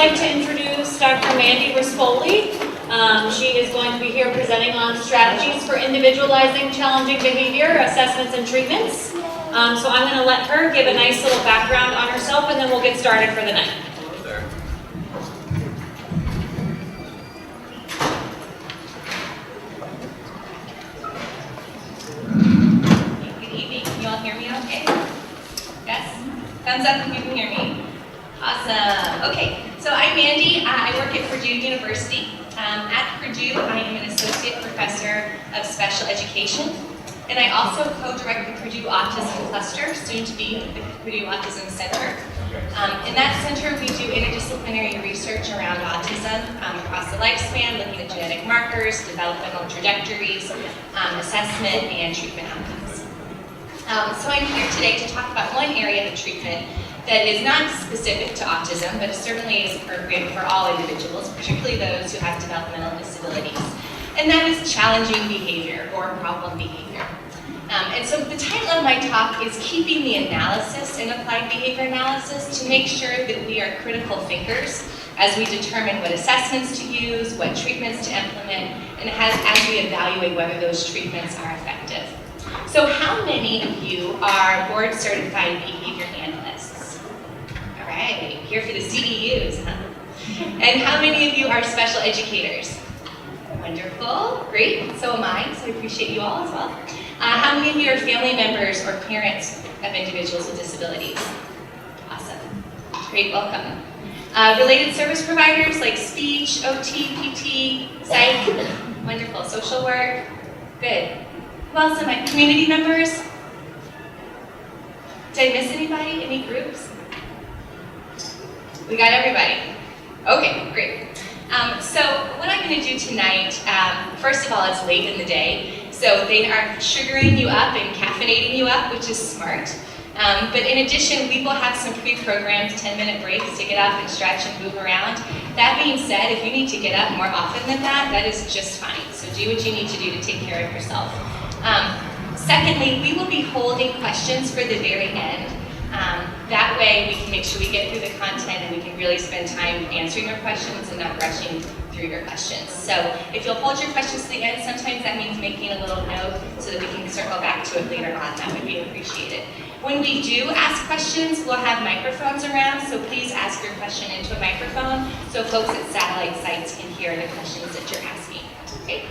like to introduce Dr. Mandy Rispoli. She is going to be here presenting on strategies for individualizing challenging behavior, assessments, and treatments. So I'm going to let her give a nice little background on herself, and then we'll get started for the night. Hello there. Good evening. Can you all hear me okay? Yes? Thumbs up if you can hear me. Awesome. Okay, so I'm Mandy. I work at Purdue University. At Purdue, I am an associate professor of special education, and I also co-direct the Purdue Autism Cluster, soon to be the Purdue Autism Center. In that center, we do interdisciplinary research around autism across the lifespan, looking at genetic markers, developmental trajectories, assessment, and treatment outcomes. So I'm here today to talk about one area of treatment that is not specific to autism, but it certainly is appropriate for all individuals, particularly those who have developmental disabilities. And that is challenging behavior or problem behavior. And so the title of my talk is Keeping the Analysis in Applied Behavior Analysis to make sure that we are critical thinkers as we determine what assessments to use, what treatments to implement, and as we evaluate whether those treatments are effective. So how many of you are board certified behavior analysts? All right, here for the CEUs, huh? And how many of you are special educators? Wonderful, great, so am I, so I appreciate you all as well. How many of you are family members or parents of individuals with disabilities? Awesome, great, welcome. Related service providers like speech, OT, PT, psych, wonderful, social work, good. Who else am I? Community members? Did I miss anybody? Any groups? We got everybody. Okay, great. So what I'm going to do tonight, first of all, it's late in the day, so they are sugaring you up and caffeinating you up, which is smart. But in addition, we will have some pre-programmed 10-minute breaks to get up and stretch and move around. That being said, if you need to get up more often than that, that is just fine. So do what you need to do to take care of yourself. Secondly, we will be holding questions for the very end. That way we can make sure we get through the content and we can really spend time answering your questions and not rushing through your questions. So if you'll hold your questions to the end, sometimes that means making a little note so that we can circle back to it later on. That would be appreciated. When we do ask questions, we'll have microphones around, so please ask your question into a microphone so folks at satellite sites can hear the questions that you're asking. Okay?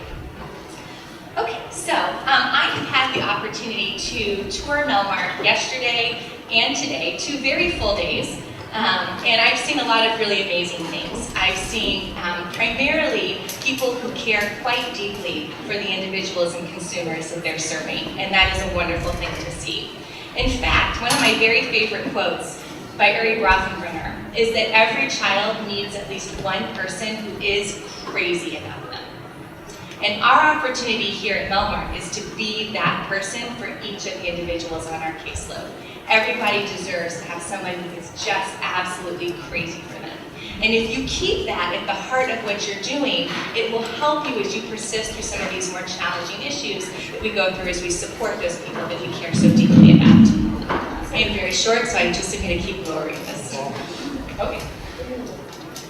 Okay, so I have had the opportunity to tour Melmark yesterday and today, 2 very full days, and I've seen a lot of really amazing things. I've seen primarily people who care quite deeply for the individuals and consumers that they're serving, and that is a wonderful thing to see. In fact, one of my very favorite quotes by Uri Brockenbrenner is that every child needs at least one person who is crazy about them. And our opportunity here at Melmark is to be that person for each of the individuals on our caseload. Everybody deserves to have someone who is just absolutely crazy for them. And if you keep that at the heart of what you're doing, it will help you as you persist through some of these more challenging issues that we go through as we support those people that we care so deeply about. I am very short, so I'm just going to keep lowering this. Okay.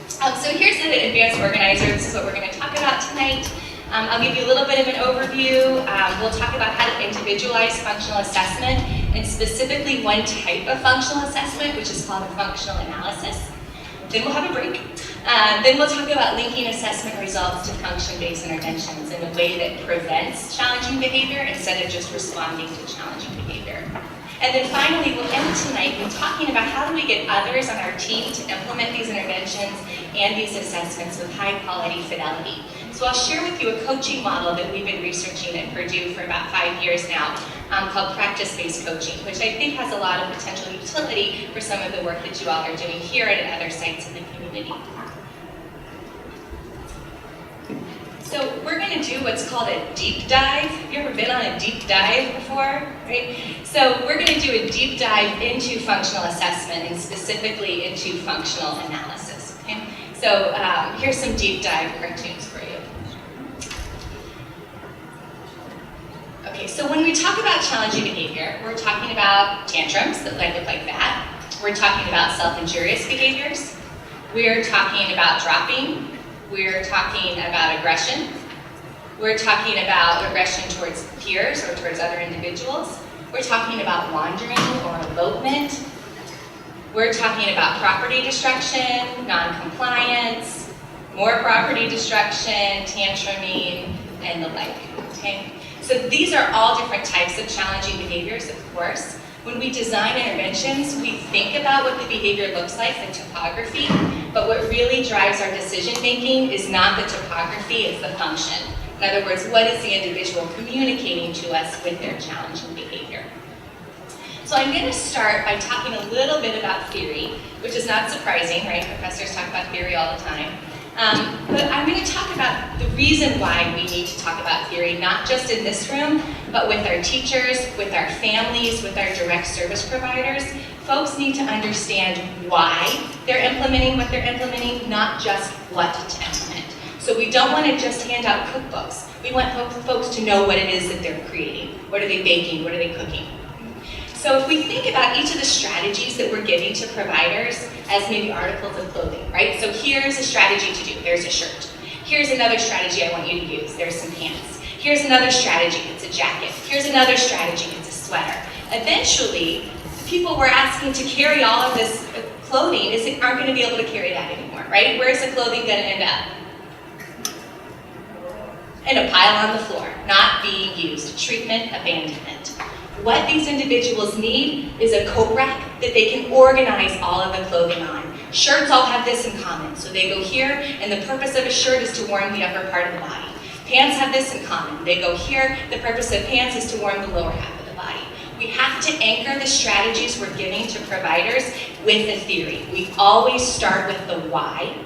So here's the advanced organizer. This is what we're going to talk about tonight. I'll give you a little bit of an overview. We'll talk about how to individualize functional assessment, and specifically one type of functional assessment, which is called a functional analysis. Then we'll have a break. Then we'll talk about linking assessment results to function-based interventions in a way that prevents challenging behavior instead of just responding to challenging behavior. And then finally, we'll end tonight with talking about how do we get others on our team to implement these interventions and these assessments with high-quality fidelity. So I'll share with you a coaching model that we've been researching at Purdue for about 5 years now, called practice-based coaching, which I think has a lot of potential utility for some of the work that you all are doing here and at other sites in the community. So we're going to do what's called a deep dive. Have you ever been on a deep dive before? Right? So we're going to do a deep dive into functional assessment and specifically into functional analysis. Okay? So here's some deep dive cartoons for you. Okay, so when we talk about challenging behavior, we're talking about tantrums that might look like that. We're talking about self-injurious behaviors. We're talking about dropping. We're talking about aggression. We're talking about aggression towards peers or towards other individuals. We're talking about wandering or elopement. We're talking about property destruction, non-compliance, more property destruction, tantruming, and the like, okay? So these are all different types of challenging behaviors, of course. When we design interventions, we think about what the behavior looks like, the topography, but what really drives our decision-making is not the topography, it's the function. In other words, what is the individual communicating to us with their challenging behavior? So I'm going to start by talking a little bit about theory, which is not surprising, right? Professors talk about theory all the time. But I'm going to talk about the reason why we need to talk about theory, not just in this room, but with our teachers, with our families, with our direct service providers. Folks need to understand why they're implementing what they're implementing, not just what to implement. So we don't want to just hand out cookbooks. We want folks to know what it is that they're creating. What are they baking? What are they cooking? So if we think about each of the strategies that we're giving to providers as maybe articles of clothing, right? So here's a strategy to do, there's a shirt. Here's another strategy I want you to use, there's some pants. Here's another strategy, it's a jacket. Here's another strategy, it's a sweater. Eventually, the people we're asking to carry all of this clothing aren't going to be able to carry that anymore, right? Where's the clothing going to end up? In a pile on the floor, not being used, treatment, abandonment. What these individuals need is a coat rack that they can organize all of the clothing on. Shirts all have this in common. So they go here, and the purpose of a shirt is to warm the upper part of the body. Pants have this in common. They go here, the purpose of pants is to warm the lower half of the body. We have to anchor the strategies we're giving to providers with the theory. We always start with the why,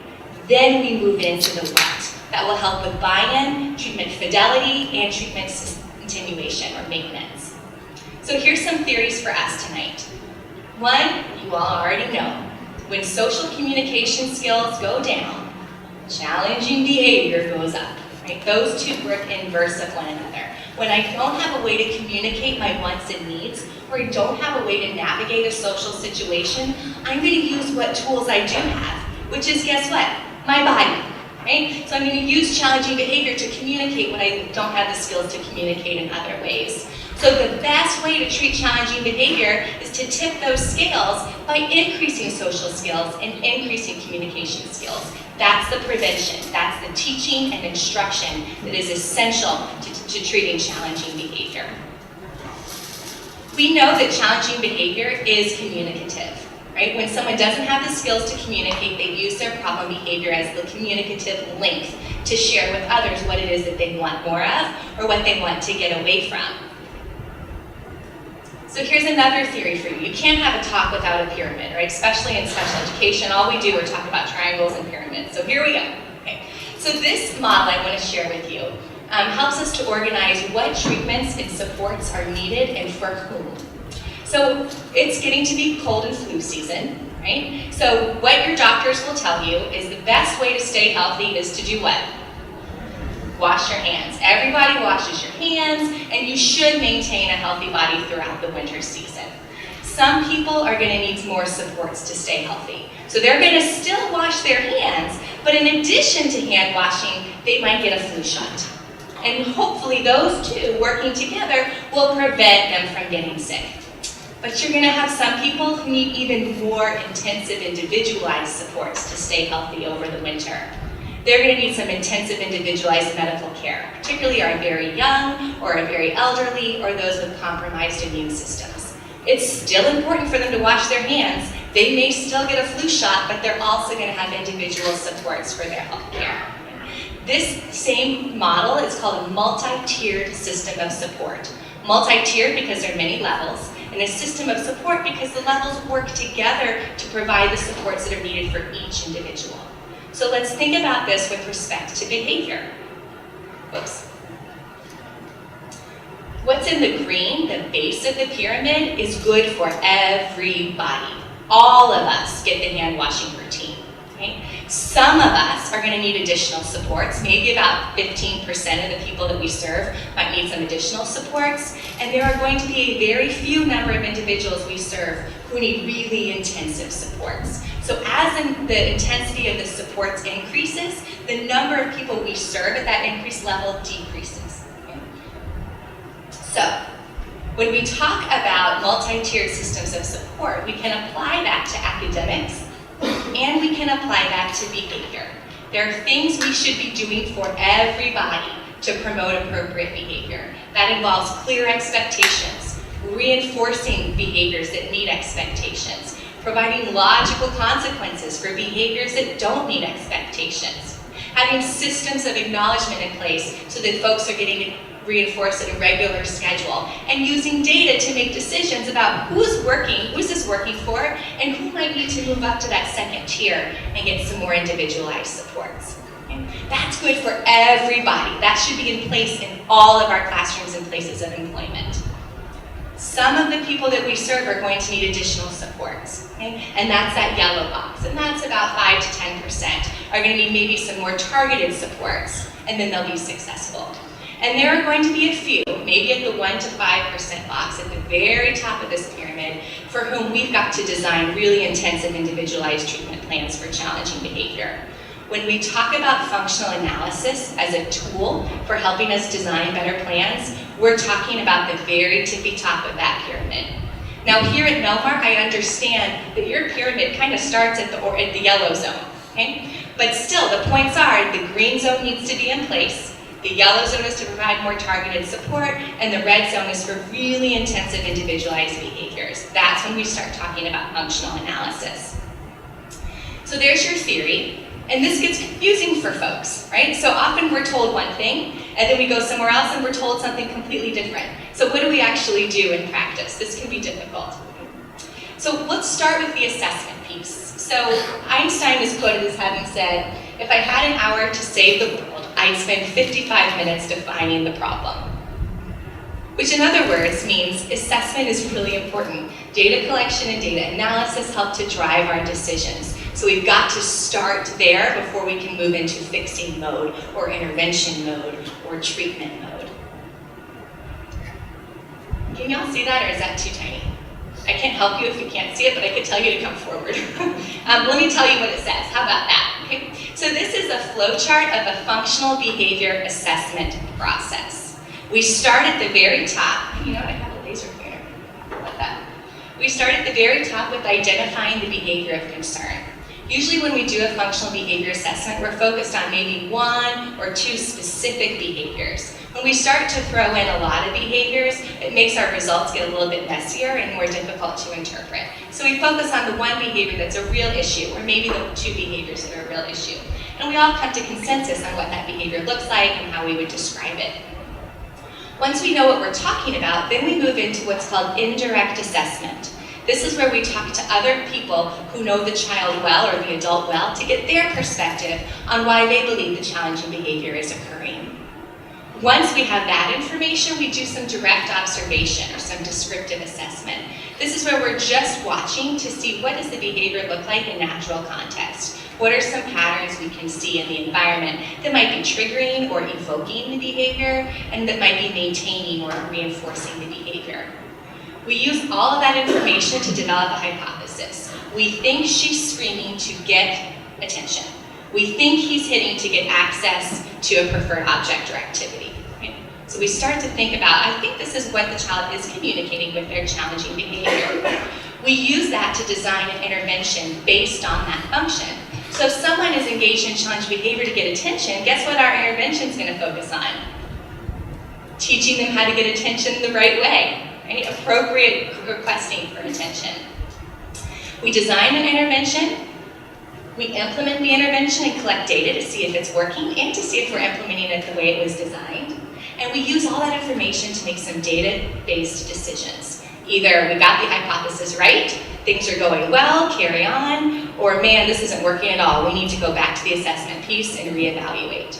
then we move into the what. That will help with buy-in, treatment fidelity, and treatment continuation or maintenance. So here's some theories for us tonight. One, you all already know. When social communication skills go down, challenging behavior goes up. Right? Those two work inverse of one another. When I don't have a way to communicate my wants and needs, or I don't have a way to navigate a social situation, I'm going to use what tools I do have, which is, guess what? My body. Right? So I'm going to use challenging behavior to communicate when I don't have the skills to communicate in other ways. So the best way to treat challenging behavior is to tip those scales by increasing social skills and increasing communication skills. That's the prevention. That's the teaching and instruction that is essential to treating challenging behavior. We know that challenging behavior is communicative. Right? When someone doesn't have the skills to communicate, they use their problem behavior as the communicative link to share with others what it is that they want more of or what they want to get away from. So here's another theory for you. You can't have a talk without a pyramid, right? Especially in special education, all we do is talk about triangles and pyramids. So here we go. Okay. So this model I want to share with you helps us to organize what treatments and supports are needed and for whom. So it's getting to be cold and flu season, right? So what your doctors will tell you is the best way to stay healthy is to do what? Wash your hands. Everybody washes your hands, and you should maintain a healthy body throughout the winter season. Some people are going to need more supports to stay healthy. So they're going to still wash their hands, but in addition to hand washing, they might get a flu shot. And hopefully those two working together will prevent them from getting sick. But you're going to have some people who need even more intensive individualized supports to stay healthy over the winter. They're going to need some intensive individualized medical care, particularly our very young or our very elderly or those with compromised immune systems. It's still important for them to wash their hands. They may still get a flu shot, but they're also going to have individual supports for their health care. This same model is called a multi-tiered system of support. Multi-tiered because there are many levels, and a system of support because the levels work together to provide the supports that are needed for each individual. So let's think about this with respect to behavior. Whoops. What's in the green, the base of the pyramid, is good for everybody. All of us get the hand washing routine. Right? Some of us are going to need additional supports. Maybe about 15% of the people that we serve might need some additional supports. And there are going to be a very few number of individuals we serve who need really intensive supports. So as the intensity of the supports increases, the number of people we serve at that increased level decreases. Okay? So when we talk about multi-tiered systems of support, we can apply that to academics, and we can apply that to behavior. There are things we should be doing for everybody to promote appropriate behavior. That involves clear expectations, reinforcing behaviors that meet expectations, providing logical consequences for behaviors that don't meet expectations, having systems of acknowledgement in place so that folks are getting reinforced at a regular schedule, and using data to make decisions about who's this working for, and who might need to move up to that second tier and get some more individualized supports. Okay? That's good for everybody. That should be in place in all of our classrooms and places of employment. Some of the people that we serve are going to need additional supports, okay? And that's that yellow box, and that's about 5 to 10% are going to need maybe some more targeted supports, and then they'll be successful. And there are going to be a few, maybe at the 1 to 5% box at the very top of this pyramid, for whom we've got to design really intensive individualized treatment plans for challenging behavior. When we talk about functional analysis as a tool for helping us design better plans, we're talking about the very tippy top of that pyramid. Now here at Melmark, I understand that your pyramid kind of starts at the yellow zone, okay? But still, the points are the green zone needs to be in place, the yellow zone is to provide more targeted support, and the red zone is for really intensive individualized behaviors. That's when we start talking about functional analysis. So there's your theory, and this gets confusing for folks, right? So often we're told one thing, and then we go somewhere else and we're told something completely different. So what do we actually do in practice? This can be difficult. So let's start with the assessment piece. So Einstein is quoted as having said, "If I had an hour to save the world, I'd spend 55 minutes defining the problem." Which in other words means assessment is really important. Data collection and data analysis help to drive our decisions. So we've got to start there before we can move into fixing mode, or intervention mode, or treatment mode. Can y'all see that, or is that too tiny? I can't help you if you can't see it, but I can tell you to come forward. Let me tell you what it says. How about that? Okay. So this is a flowchart of a functional behavior assessment process. We start at the very top. You know what? I have a laser pointer. How about that? We start at the very top with identifying the behavior of concern. Usually when we do a functional behavior assessment, we're focused on maybe 1 or 2 specific behaviors. When we start to throw in a lot of behaviors, it makes our results get a little bit messier and more difficult to interpret. So we focus on the one behavior that's a real issue, or maybe the 2 behaviors that are a real issue. And we all come to consensus on what that behavior looks like and how we would describe it. Once we know what we're talking about, then we move into what's called indirect assessment. This is where we talk to other people who know the child well or the adult well to get their perspective on why they believe the challenging behavior is occurring. Once we have that information, we do some direct observation or some descriptive assessment. This is where we're just watching to see what does the behavior look like in natural context. What are some patterns we can see in the environment that might be triggering or evoking the behavior, and that might be maintaining or reinforcing the behavior. We use all of that information to develop a hypothesis. We think she's screaming to get attention. We think he's hitting to get access to a preferred object or activity. Okay? So we start to think about, I think this is what the child is communicating with their challenging behavior. We use that to design an intervention based on that function. So if someone is engaged in challenging behavior to get attention, guess what our intervention is going to focus on? Teaching them how to get attention the right way. Right? Appropriate requesting for attention. We design an intervention, we implement the intervention and collect data to see if it's working and to see if we're implementing it the way it was designed. And we use all that information to make some data-based decisions. Either we got the hypothesis right, things are going well, carry on, or man, this isn't working at all, we need to go back to the assessment piece and reevaluate.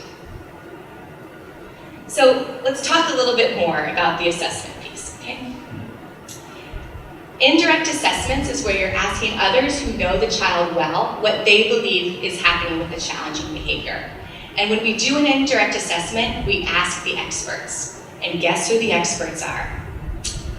So let's talk a little bit more about the assessment piece, okay? Indirect assessments is where you're asking others who know the child well what they believe is happening with the challenging behavior. And when we do an indirect assessment, we ask the experts. And guess who the experts are?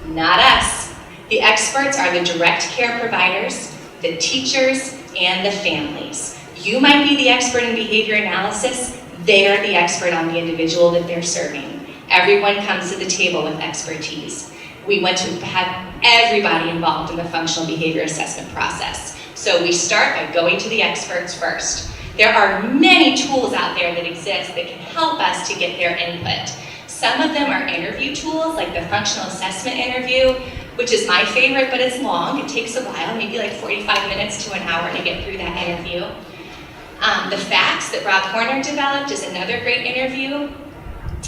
Not us. The experts are the direct care providers, the teachers, and the families. You might be the expert in behavior analysis, they are the expert on the individual that they're serving. Everyone comes to the table with expertise. We want to have everybody involved in the functional behavior assessment process. So we start by going to the experts first. There are many tools out there that exist that can help us to get their input. Some of them are interview tools, like the functional assessment interview, which is my favorite, but it's long. It takes a while, maybe like 45 minutes to an hour to get through that interview. The facts that Rob Horner developed is another great interview.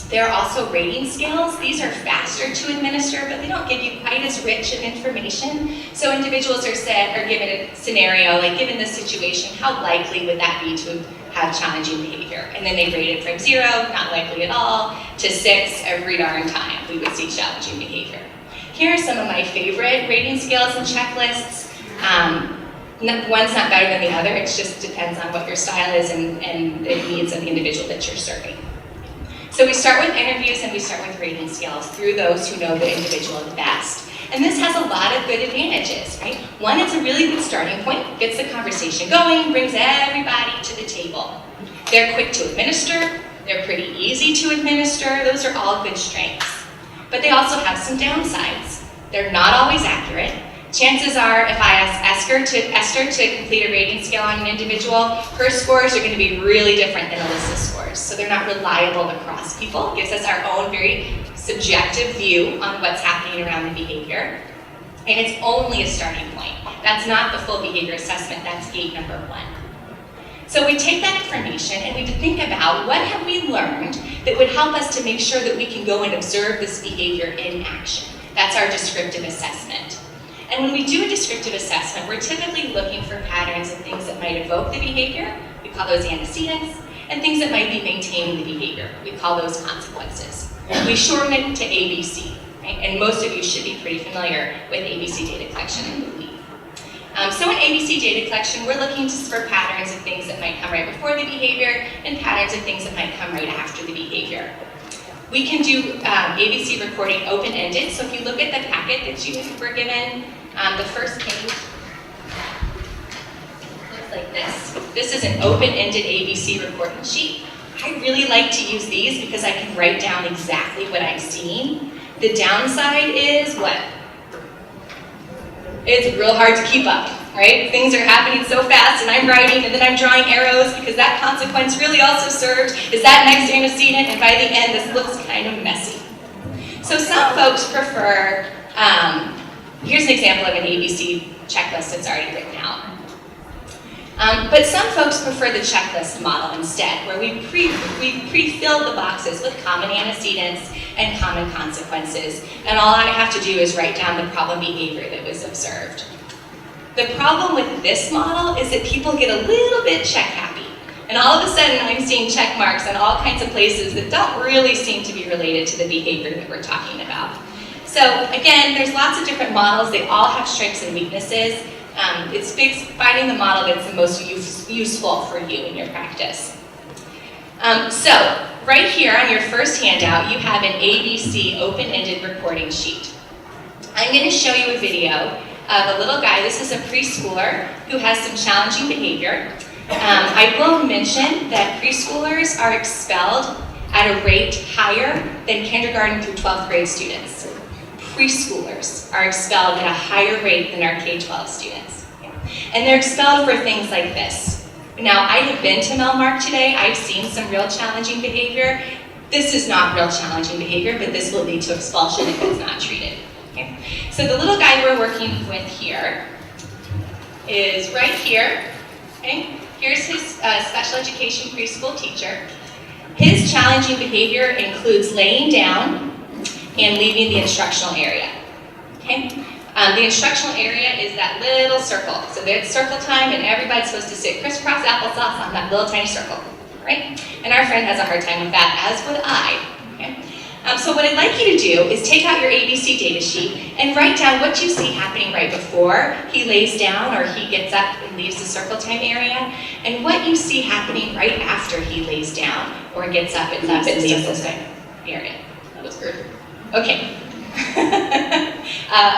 There are also rating scales. These are faster to administer, but they don't give you quite as rich of information. So individuals are given a scenario, like given this situation, how likely would that be to have challenging behavior? And then they rate it from 0, not likely at all, to 6, every darn time we would see challenging behavior. Here are some of my favorite rating scales and checklists. One's not better than the other, it just depends on what your style is and the needs of the individual that you're serving. So we start with interviews and we start with rating scales through those who know the individual the best. And this has a lot of good advantages, right? One, it's a really good starting point, gets the conversation going, brings everybody to the table. They're quick to administer, they're pretty easy to administer, those are all good strengths. But they also have some downsides. They're not always accurate. Chances are, if I ask Esther to complete a rating scale on an individual, her scores are going to be really different than Alyssa's scores. So they're not reliable across people. It gives us our own very subjective view on what's happening around the behavior. And it's only a starting point. That's not the full behavior assessment, that's gate number 1. So we take that information and we think about what have we learned that would help us to make sure that we can go and observe this behavior in action. That's our descriptive assessment. And when we do a descriptive assessment, we're typically looking for patterns and things that might evoke the behavior. We call those antecedents, and things that might be maintaining the behavior. We call those consequences. We shorten it to ABC, right? And most of you should be pretty familiar with ABC data collection, I believe. So in ABC data collection, we're looking for patterns of things that might come right before the behavior and patterns of things that might come right after the behavior. We can do ABC recording open-ended, so if you look at the packet that you were given, the first page looks like this. This is an open-ended ABC recording sheet. I really like to use these because I can write down exactly what I'm seeing. The downside is what? It's real hard to keep up, right? Things are happening so fast and I'm writing and then I'm drawing arrows because that consequence really also served as that next antecedent, and by the end this looks kind of messy. So some folks prefer, here's an example of an ABC checklist that's already written out. But some folks prefer the checklist model instead, where we pre-fill the boxes with common antecedents and common consequences, and all I have to do is write down the problem behavior that was observed. The problem with this model is that people get a little bit check happy, and all of a sudden I'm seeing check marks in all kinds of places that don't really seem to be related to the behavior that we're talking about. So again, there's lots of different models, they all have strengths and weaknesses. It's finding the model that's the most useful for you in your practice. So, right here on your first handout, you have an ABC open-ended recording sheet. I'm going to show you a video of a little guy. This is a preschooler who has some challenging behavior. I will mention that preschoolers are expelled at a rate higher than kindergarten through 12th grade students. Preschoolers are expelled at a higher rate than our K-12 students. And they're expelled for things like this. Now, I have been to Melmark today. I've seen some real challenging behavior. This is not real challenging behavior, but this will lead to expulsion if it's not treated. Okay? So the little guy we're working with here is right here. Okay? Here's his special education preschool teacher. His challenging behavior includes laying down and leaving the instructional area. Okay? The instructional area is that little circle. So it's circle time and everybody's supposed to sit crisscross applesauce on that little tiny circle, right? And our friend has a hard time with that, as would I. Okay? So what I'd like you to do is take out your ABC data sheet and write down what you see happening right before he lays down or he gets up and leaves the circle time area, and what you see happening right after he lays down or gets up and leaves the circle time area. That was good. Okay.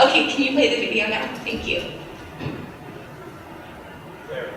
Okay, can you play the video now? Thank you. There.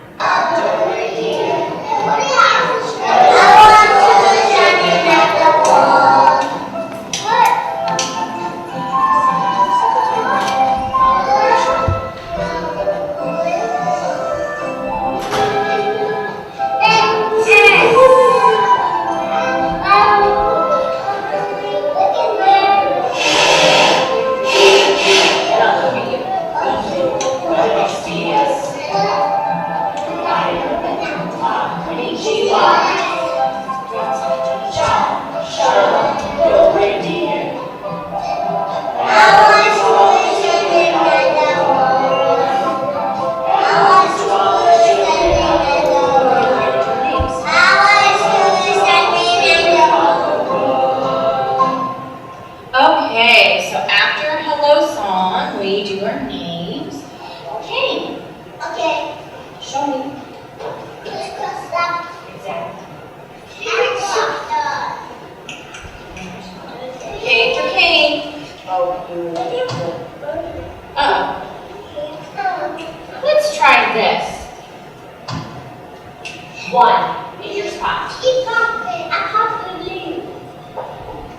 1 in your spot.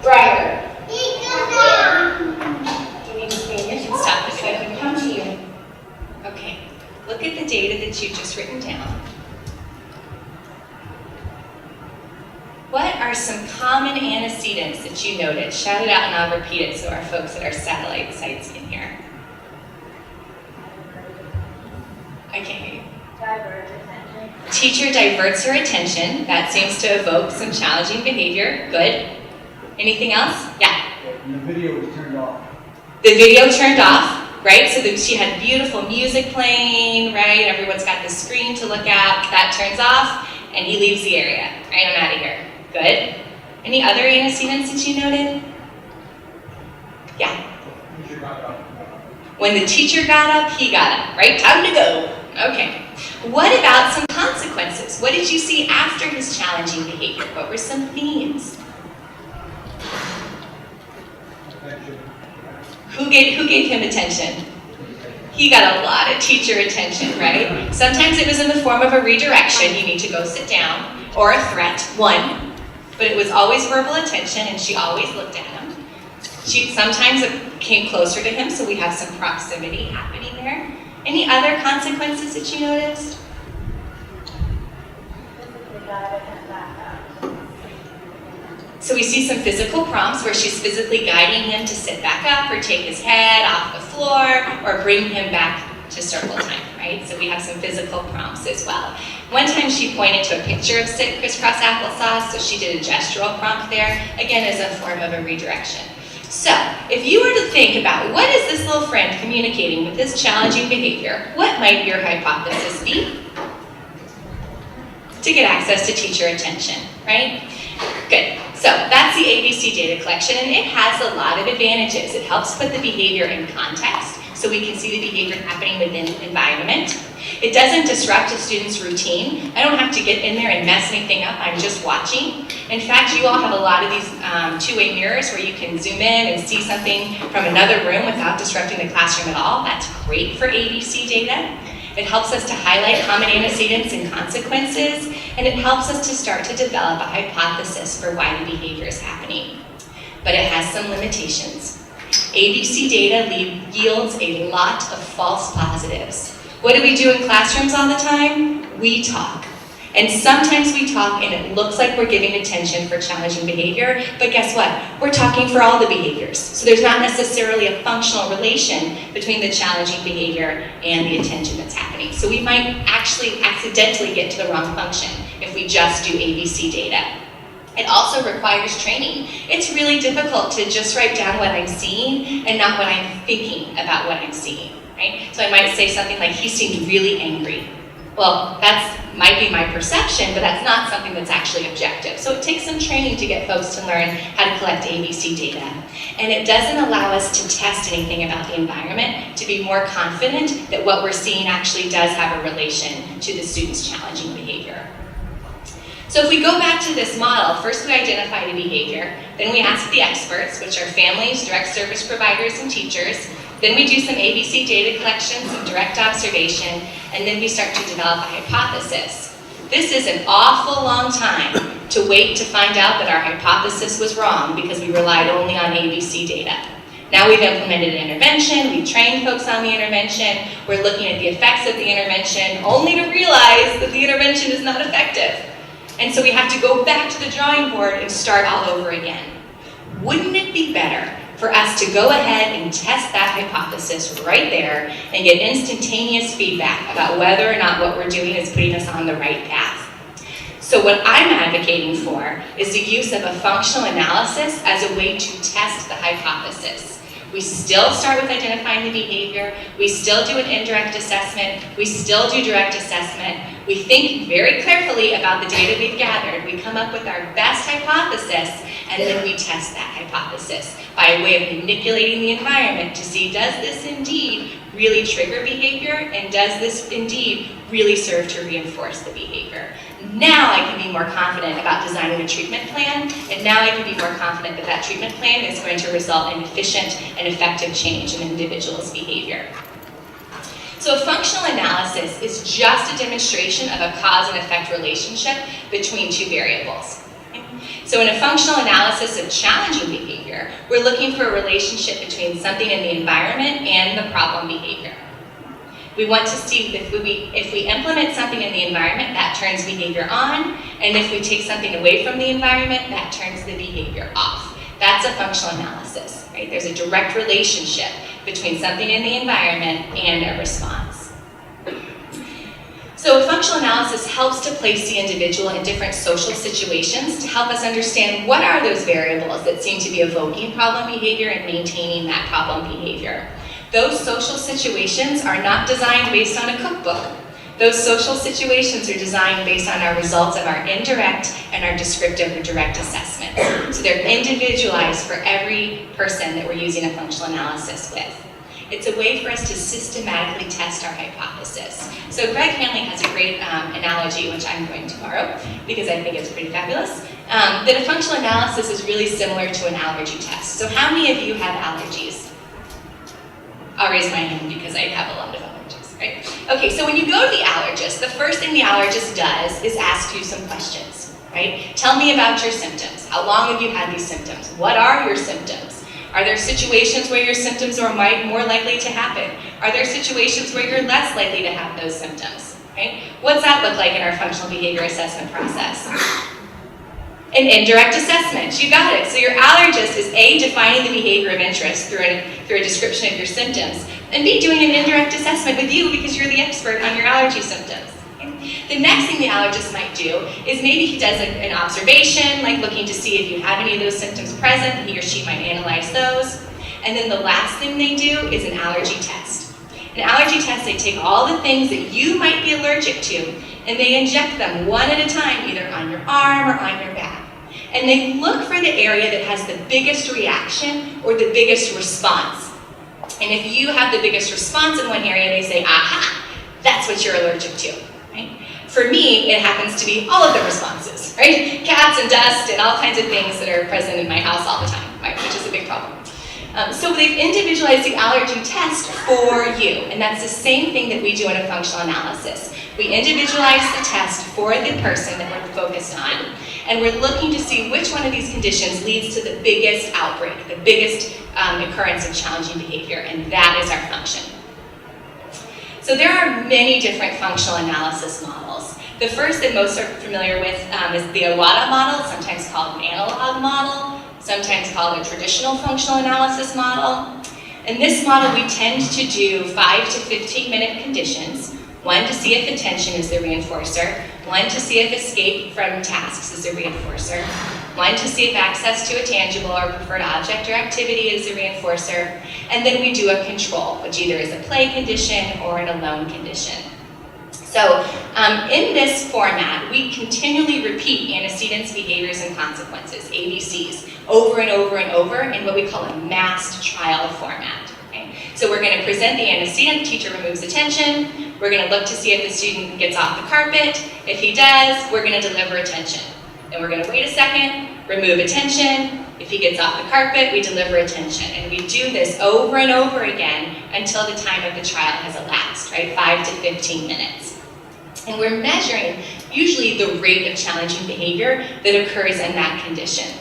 Brighter. You need to pay attention. Stop so I can come to you. Okay, look at the data that you've just written down. What are some common antecedents that you noted? Shout it out and I'll repeat it so our folks at our satellite sites can hear. I can't hear you. Diverts attention. Teacher diverts her attention. That seems to evoke some challenging behavior. Good. Anything else? Yeah. And the video was turned off. The video turned off, right? So that she had beautiful music playing, right? Everyone's got the screen to look at. That turns off, and he leaves the area. Right, I'm out of here. Good. Any other antecedents that you noted? Yeah. When the teacher got up, he got up, right? Time to go. Okay. What about some consequences? What did you see after his challenging behavior? What were some themes? Who gave him attention? He got a lot of teacher attention, right? Sometimes it was in the form of a redirection, you need to go sit down, or a threat, one. But it was always verbal attention, and she always looked at him. Sometimes it came closer to him, so we have some proximity happening there. Any other consequences that you noticed? So we see some physical prompts where she's physically guiding him to sit back up or take his head off the floor or bring him back to circle time, right? So we have some physical prompts as well. One time she pointed to a picture of sit crisscross applesauce, so she did a gestural prompt there, again as a form of a redirection. So if you were to think about what is this little friend communicating with this challenging behavior, what might your hypothesis be? To get access to teacher attention, right? Good. So that's the ABC data collection, and it has a lot of advantages. It helps put the behavior in context, so we can see the behavior happening within the environment. It doesn't disrupt a student's routine. I don't have to get in there and mess anything up. I'm just watching. In fact, you all have a lot of these two-way mirrors where you can zoom in and see something from another room without disrupting the classroom at all. That's great for ABC data. It helps us to highlight common antecedents and consequences, and it helps us to start to develop a hypothesis for why the behavior is happening. But it has some limitations. ABC data yields a lot of false positives. What do we do in classrooms all the time? We talk. And sometimes we talk and it looks like we're giving attention for challenging behavior, but guess what? We're talking for all the behaviors. So there's not necessarily a functional relation between the challenging behavior and the attention that's happening. So we might actually accidentally get to the wrong function if we just do ABC data. It also requires training. It's really difficult to just write down what I'm seeing and not what I'm thinking about what I'm seeing, right? So I might say something like, he seemed really angry. Well, that might be my perception, but that's not something that's actually objective. So it takes some training to get folks to learn how to collect ABC data. And it doesn't allow us to test anything about the environment to be more confident that what we're seeing actually does have a relation to the student's challenging behavior. So if we go back to this model, first we identify the behavior, then we ask the experts, which are families, direct service providers, and teachers. Then we do some ABC data collection, some direct observation, and then we start to develop a hypothesis. This is an awful long time to wait to find out that our hypothesis was wrong because we relied only on ABC data. Now we've implemented an intervention, we've trained folks on the intervention, we're looking at the effects of the intervention, only to realize that the intervention is not effective. And so we have to go back to the drawing board and start all over again. Wouldn't it be better for us to go ahead and test that hypothesis right there and get instantaneous feedback about whether or not what we're doing is putting us on the right path? So what I'm advocating for is the use of a functional analysis as a way to test the hypothesis. We still start with identifying the behavior, we still do an indirect assessment, we still do direct assessment, we think very carefully about the data we've gathered, we come up with our best hypothesis, and then we test that hypothesis by way of manipulating the environment to see, does this indeed really trigger behavior, and does this indeed really serve to reinforce the behavior? Now I can be more confident about designing a treatment plan, and now I can be more confident that that treatment plan is going to result in efficient and effective change in an individual's behavior. So a functional analysis is just a demonstration of a cause and effect relationship between two variables. So in a functional analysis of challenging behavior, we're looking for a relationship between something in the environment and the problem behavior. We want to see if we implement something in the environment, that turns behavior on, and if we take something away from the environment, that turns the behavior off. That's a functional analysis, right? There's a direct relationship between something in the environment and a response. So a functional analysis helps to place the individual in different social situations to help us understand what are those variables that seem to be evoking problem behavior and maintaining that problem behavior. Those social situations are not designed based on a cookbook. Those social situations are designed based on our results of our indirect and our descriptive or direct assessments. So they're individualized for every person that we're using a functional analysis with. It's a way for us to systematically test our hypothesis. So Greg Hanley has a great analogy, which I'm going to borrow because I think it's pretty fabulous, that a functional analysis is really similar to an allergy test. So how many of you have allergies? I'll raise my hand because I have a lot of allergies, right? Okay, so when you go to the allergist, the first thing the allergist does is ask you some questions, right? Tell me about your symptoms. How long have you had these symptoms? What are your symptoms? Are there situations where your symptoms are more likely to happen? Are there situations where you're less likely to have those symptoms, right? What's that look like in our functional behavior assessment process? An indirect assessment, you got it. So your allergist is A, defining the behavior of interest through a description of your symptoms, and B, doing an indirect assessment with you because you're the expert on your allergy symptoms. The next thing the allergist might do is maybe he does an observation, like looking to see if you have any of those symptoms present. He or she might analyze those. And then the last thing they do is an allergy test. An allergy test, they take all the things that you might be allergic to, and they inject them one at a time, either on your arm or on your back. And they look for the area that has the biggest reaction or the biggest response. And if you have the biggest response in one area, they say, aha, that's what you're allergic to. Right? For me, it happens to be all of the responses, right? Cats and dust and all kinds of things that are present in my house all the time, right? Which is a big problem. So they've individualized the allergy test for you, and that's the same thing that we do in a functional analysis. We individualize the test for the person that we're focused on, and we're looking to see which one of these conditions leads to the biggest outbreak, the biggest occurrence of challenging behavior, and that is our function. So there are many different functional analysis models. The first that most are familiar with is the Iwata model, sometimes called an analog model, sometimes called a traditional functional analysis model. In this model, we tend to do 5 to 15-minute conditions, one to see if attention is the reinforcer, one to see if escape from tasks is the reinforcer, one to see if access to a tangible or preferred object or activity is the reinforcer, and then we do a control, which either is a play condition or an alone condition. So in this format, we continually repeat antecedents, behaviors, and consequences, ABCs, over and over and over in what we call a masked trial format. Okay? So we're going to present the antecedent, teacher removes attention, we're going to look to see if the student gets off the carpet. If he does, we're going to deliver attention. Then we're going to wait a second, remove attention. If he gets off the carpet, we deliver attention. And we do this over and over again until the time of the trial has elapsed, right? 5 to 15 minutes. And we're measuring usually the rate of challenging behavior that occurs in that condition.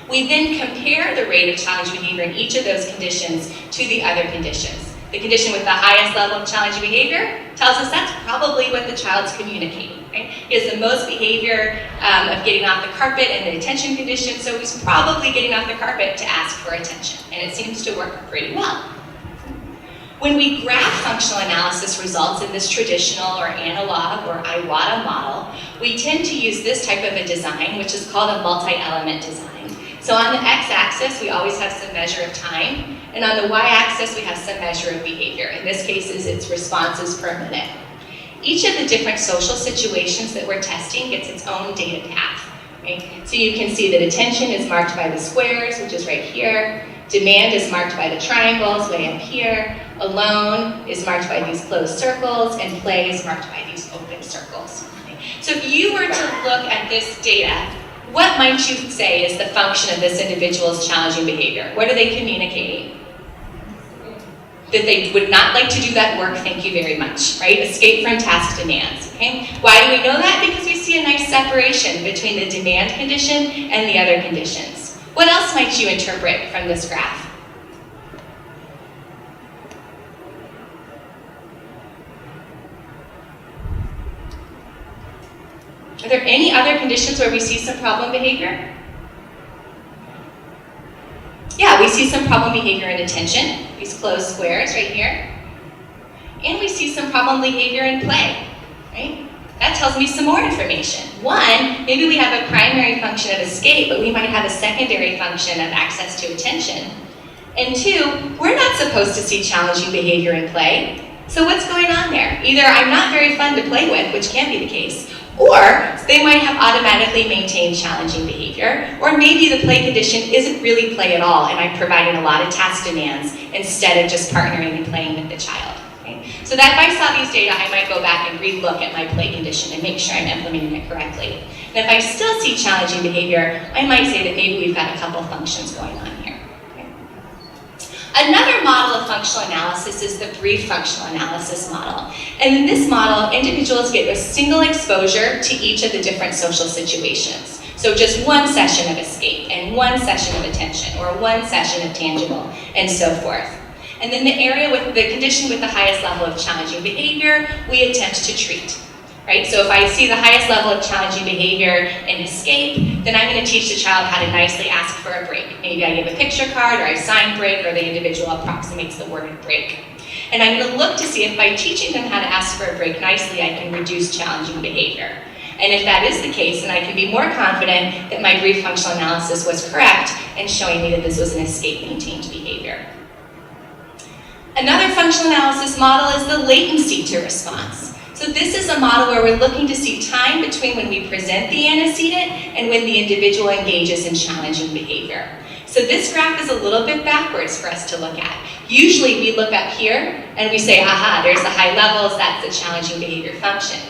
We then compare the rate of challenging behavior in each of those conditions to the other conditions. The condition with the highest level of challenging behavior tells us that's probably what the child's communicating, right? He has the most behavior of getting off the carpet in the attention condition, so he's probably getting off the carpet to ask for attention, and it seems to work pretty well. When we graph functional analysis results in this traditional or analog or Iwata model, we tend to use this type of a design, which is called a multi-element design. So on the x-axis, we always have some measure of time, and on the y-axis, we have some measure of behavior. In this case, it's responses per minute. Each of the different social situations that we're testing gets its own data path. Right? So you can see that attention is marked by the squares, which is right here. Demand is marked by the triangles, way up here. Alone is marked by these closed circles, and play is marked by these open circles. Okay? So if you were to look at this data, what might you say is the function of this individual's challenging behavior? What are they communicating? that they would not like to do that work, thank you very much, right? Escape from task demands, okay? Why do we know that? Because we see a nice separation between the demand condition and the other conditions. What else might you interpret from this graph? Are there any other conditions where we see some problem behavior? Yeah, we see some problem behavior in attention, these closed squares right here. And we see some problem behavior in play, right? That tells me some more information. One, maybe we have a primary function of escape, but we might have a secondary function of access to attention. And two, we're not supposed to see challenging behavior in play. So what's going on there? Either I'm not very fun to play with, which can be the case, or they might have automatically maintained challenging behavior, or maybe the play condition isn't really play at all and I'm providing a lot of task demands instead of just partnering and playing with the child. Okay? So that if I saw these data, I might go back and re-look at my play condition and make sure I'm implementing it correctly. And if I still see challenging behavior, I might say that maybe we've got a couple functions going on here. Another model of functional analysis is the brief functional analysis model. And in this model, individuals get a single exposure to each of the different social situations. So just one session of escape, and one session of attention, or one session of tangible, and so forth. And then the area with the condition with the highest level of challenging behavior, we attempt to treat. Right? So if I see the highest level of challenging behavior in escape, then I'm going to teach the child how to nicely ask for a break. Maybe I give a picture card, or I sign break, or the individual approximates the word break. And I'm going to look to see if by teaching them how to ask for a break nicely, I can reduce challenging behavior. And if that is the case, then I can be more confident that my brief functional analysis was correct in showing me that this was an escape-maintained behavior. Another functional analysis model is the latency to response. So this is a model where we're looking to see time between when we present the antecedent and when the individual engages in challenging behavior. So this graph is a little bit backwards for us to look at. Usually we look up here and we say, aha, there's the high levels, that's the challenging behavior function.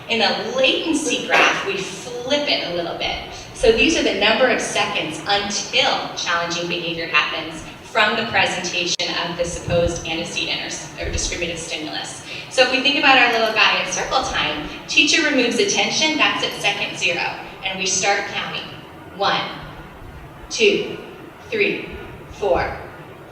In a latency graph, we flip it a little bit. So these are the number of seconds until challenging behavior happens from the presentation of the supposed antecedent or distributed stimulus. So if we think about our little guy at circle time, teacher removes attention, that's at second 0. And we start counting. 1, 2, 3, 4,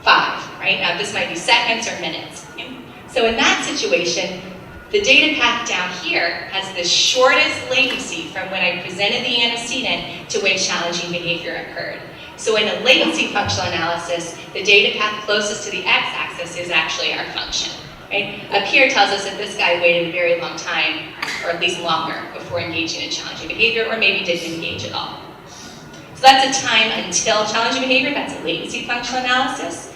5, right? Now this might be seconds or minutes. Okay? So in that situation, the data path down here has the shortest latency from when I presented the antecedent to when challenging behavior occurred. So in a latency functional analysis, the data path closest to the x-axis is actually our function. Right? Up here tells us that this guy waited a very long time, or at least longer, before engaging in challenging behavior, or maybe didn't engage at all. So that's a time until challenging behavior, that's a latency functional analysis.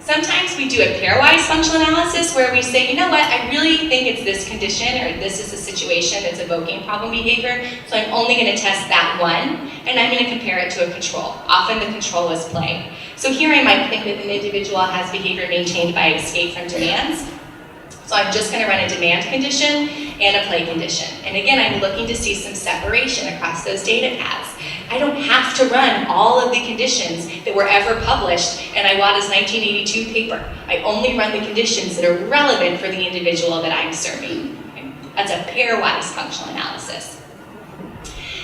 Sometimes we do a pairwise functional analysis where we say, you know what, I really think it's this condition, or this is a situation that's evoking problem behavior, so I'm only going to test that one, and I'm going to compare it to a control. Often the control is play. So here I might think that an individual has behavior maintained by escape from demands. So I'm just going to run a demand condition and a play condition. And again, I'm looking to see some separation across those data paths. I don't have to run all of the conditions that were ever published in Iwata's 1982 paper. I only run the conditions that are relevant for the individual that I'm serving. Okay? That's a pairwise functional analysis.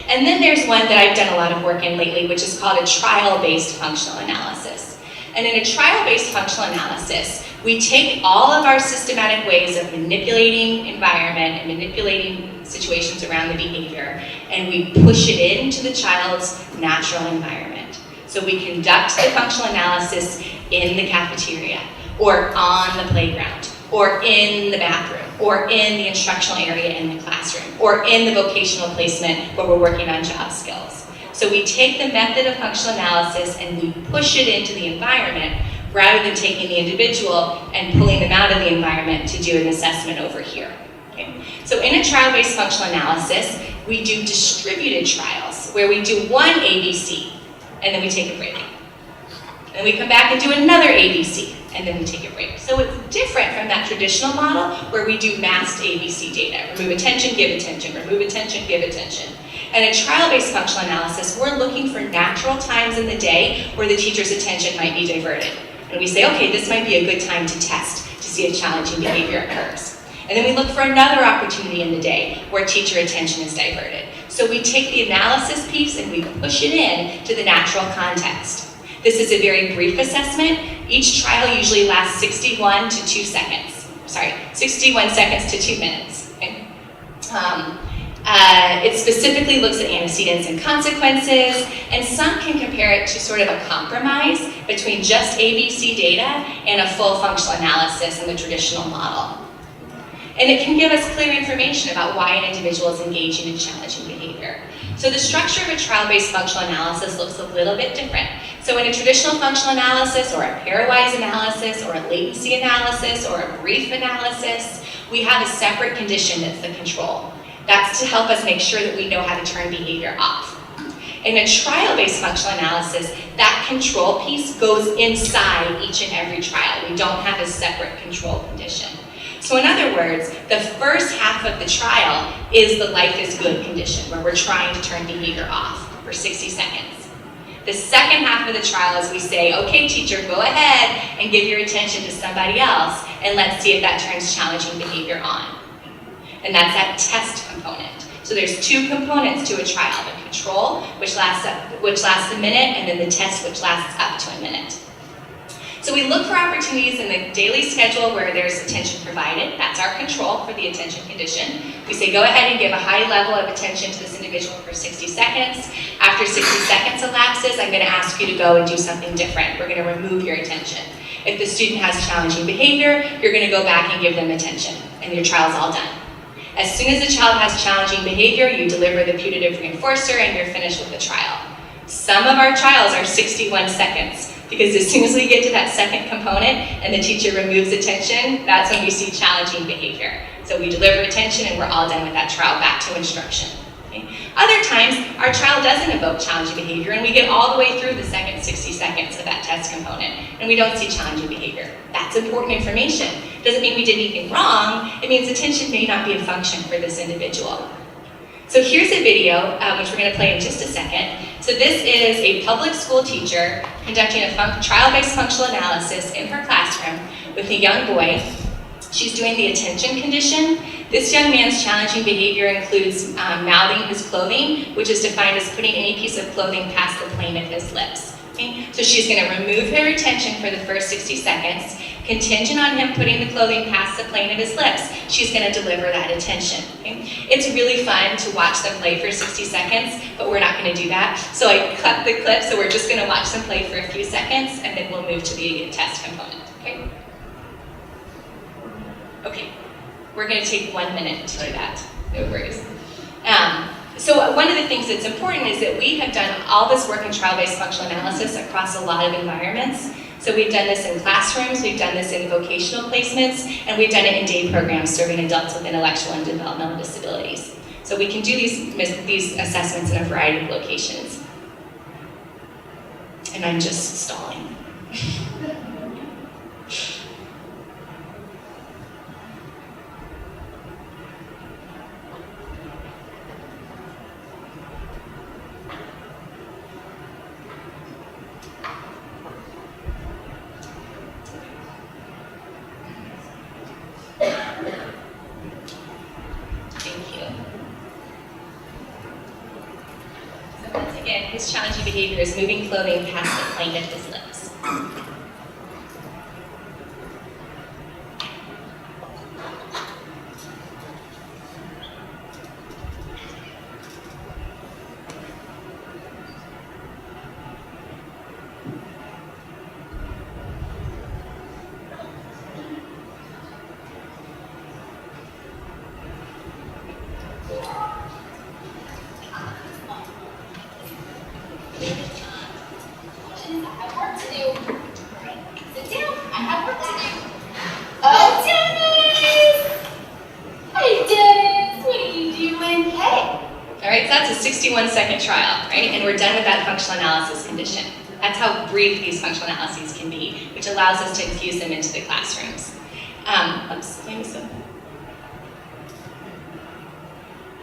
And then there's one that I've done a lot of work in lately, which is called a trial-based functional analysis. And in a trial-based functional analysis, we take all of our systematic ways of manipulating environment and manipulating situations around the behavior, and we push it into the child's natural environment. So we conduct the functional analysis in the cafeteria, or on the playground, or in the bathroom, or in the instructional area in the classroom, or in the vocational placement where we're working on job skills. So we take the method of functional analysis and we push it into the environment rather than taking the individual and pulling them out of the environment to do an assessment over here. Okay? So in a trial-based functional analysis, we do distributed trials where we do one ABC and then we take a break. And we come back and do another ABC and then we take a break. So it's different from that traditional model where we do masked ABC data. Remove attention, give attention, remove attention, give attention. And in trial-based functional analysis, we're looking for natural times in the day where the teacher's attention might be diverted. And we say, okay, this might be a good time to test. see if challenging behavior occurs. And then we look for another opportunity in the day where teacher attention is diverted. So we take the analysis piece and we push it in to the natural context. This is a very brief assessment. Each trial usually lasts 61 to 2 seconds. Sorry, 61 seconds to 2 minutes. Okay? It specifically looks at antecedents and consequences, and some can compare it to sort of a compromise between just ABC data and a full functional analysis in the traditional model. And it can give us clear information about why an individual is engaging in challenging behavior. So the structure of a trial-based functional analysis looks a little bit different. So in a traditional functional analysis, or a pairwise analysis, or a latency analysis, or a brief analysis, we have a separate condition that's the control. That's to help us make sure that we know how to turn behavior off. In a trial-based functional analysis, that control piece goes inside each and every trial. We don't have a separate control condition. So in other words, the first half of the trial is the life is good condition, where we're trying to turn behavior off for 60 seconds. The second half of the trial is we say, okay, teacher, go ahead and give your attention to somebody else, and let's see if that turns challenging behavior on. And that's that test component. So there's 2 components to a trial: the control, which lasts a minute, and then the test, which lasts up to a minute. So we look for opportunities in the daily schedule where there's attention provided. That's our control for the attention condition. We say, go ahead and give a high level of attention to this individual for 60 seconds. After 60 seconds elapses, I'm going to ask you to go and do something different. We're going to remove your attention. If the student has challenging behavior, you're going to go back and give them attention, and your trial's all done. As soon as the child has challenging behavior, you deliver the putative reinforcer, and you're finished with the trial. Some of our trials are 61 seconds. Because as soon as we get to that second component and the teacher removes attention, that's when we see challenging behavior. So we deliver attention and we're all done with that trial, back to instruction. Okay? Other times, our trial doesn't evoke challenging behavior and we get all the way through the second 60 seconds of that test component and we don't see challenging behavior. That's important information. Doesn't mean we did anything wrong. It means attention may not be a function for this individual. So here's a video, which we're going to play in just a second. So this is a public school teacher conducting a trial-based functional analysis in her classroom with a young boy. She's doing the attention condition. This young man's challenging behavior includes mouthing his clothing, which is defined as putting any piece of clothing past the plane of his lips. Okay? So she's going to remove her attention for the first 60 seconds. Contingent on him putting the clothing past the plane of his lips, she's going to deliver that attention. Okay? It's really fun to watch them play for 60 seconds, but we're not going to do that. So I cut the clip, so we're just going to watch them play for a few seconds, and then we'll move to the test component. Okay? Okay. We're going to take 1 minute to do that. No worries. So one of the things that's important is that we have done all this work in trial-based functional analysis across a lot of environments. So we've done this in classrooms, we've done this in vocational placements, and we've done it in day programs serving adults with intellectual and developmental disabilities. So we can do these assessments in a variety of locations. And I'm just stalling. His challenging behavior is moving clothing past the plane of his lips. That's a 61-second trial, right? And we're done with that functional analysis condition. That's how brief these functional analyses can be, which allows us to infuse them into the classrooms.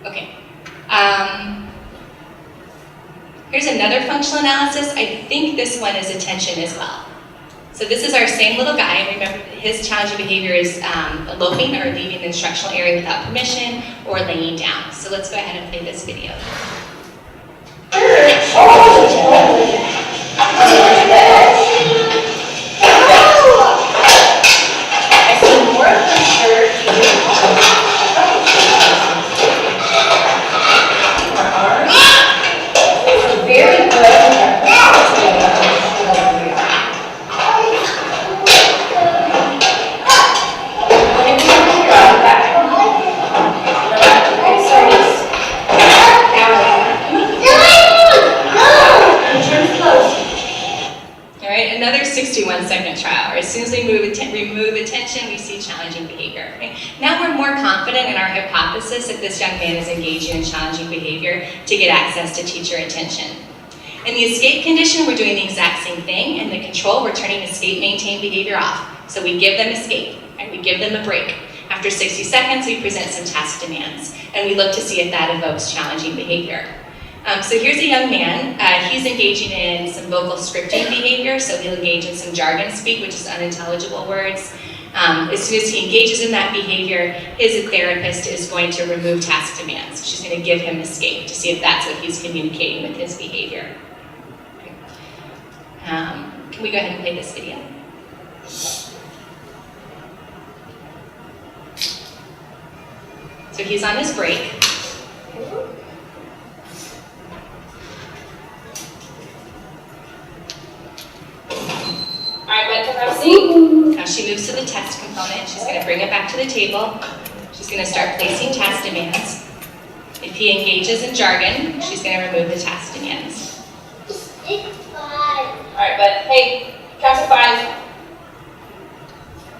Okay. Here's another functional analysis. I think this one is attention as well. So this is our same little guy, and remember his challenging behavior is eloping or leaving the instructional area without permission or laying down. So let's go ahead and play this video. Another 61-second trial. As soon as we remove attention, we see challenging behavior. Right? Now we're more confident in our hypothesis that this young man is engaging in challenging behavior to get access to teacher attention. In the escape condition, we're doing the exact same thing. In the control, we're turning escape maintain behavior off. So we give them escape, right? We give them a break. After 60 seconds, we present some task demands, and we look to see if that evokes challenging behavior. So here's a young man. He's engaging in some vocal scripting behavior, so he'll engage in some jargon speak, which is unintelligible words. As soon as he engages in that behavior, his therapist is going to remove task demands. She's going to give him escape to see if that's what he's communicating with his behavior. Can we go ahead and play this video? So he's on his break. Now she moves to the test component. She's going to bring it back to the table. She's going to start placing task demands. If he engages in jargon, she's going to remove the task demands. Alright, but hey, count to 5.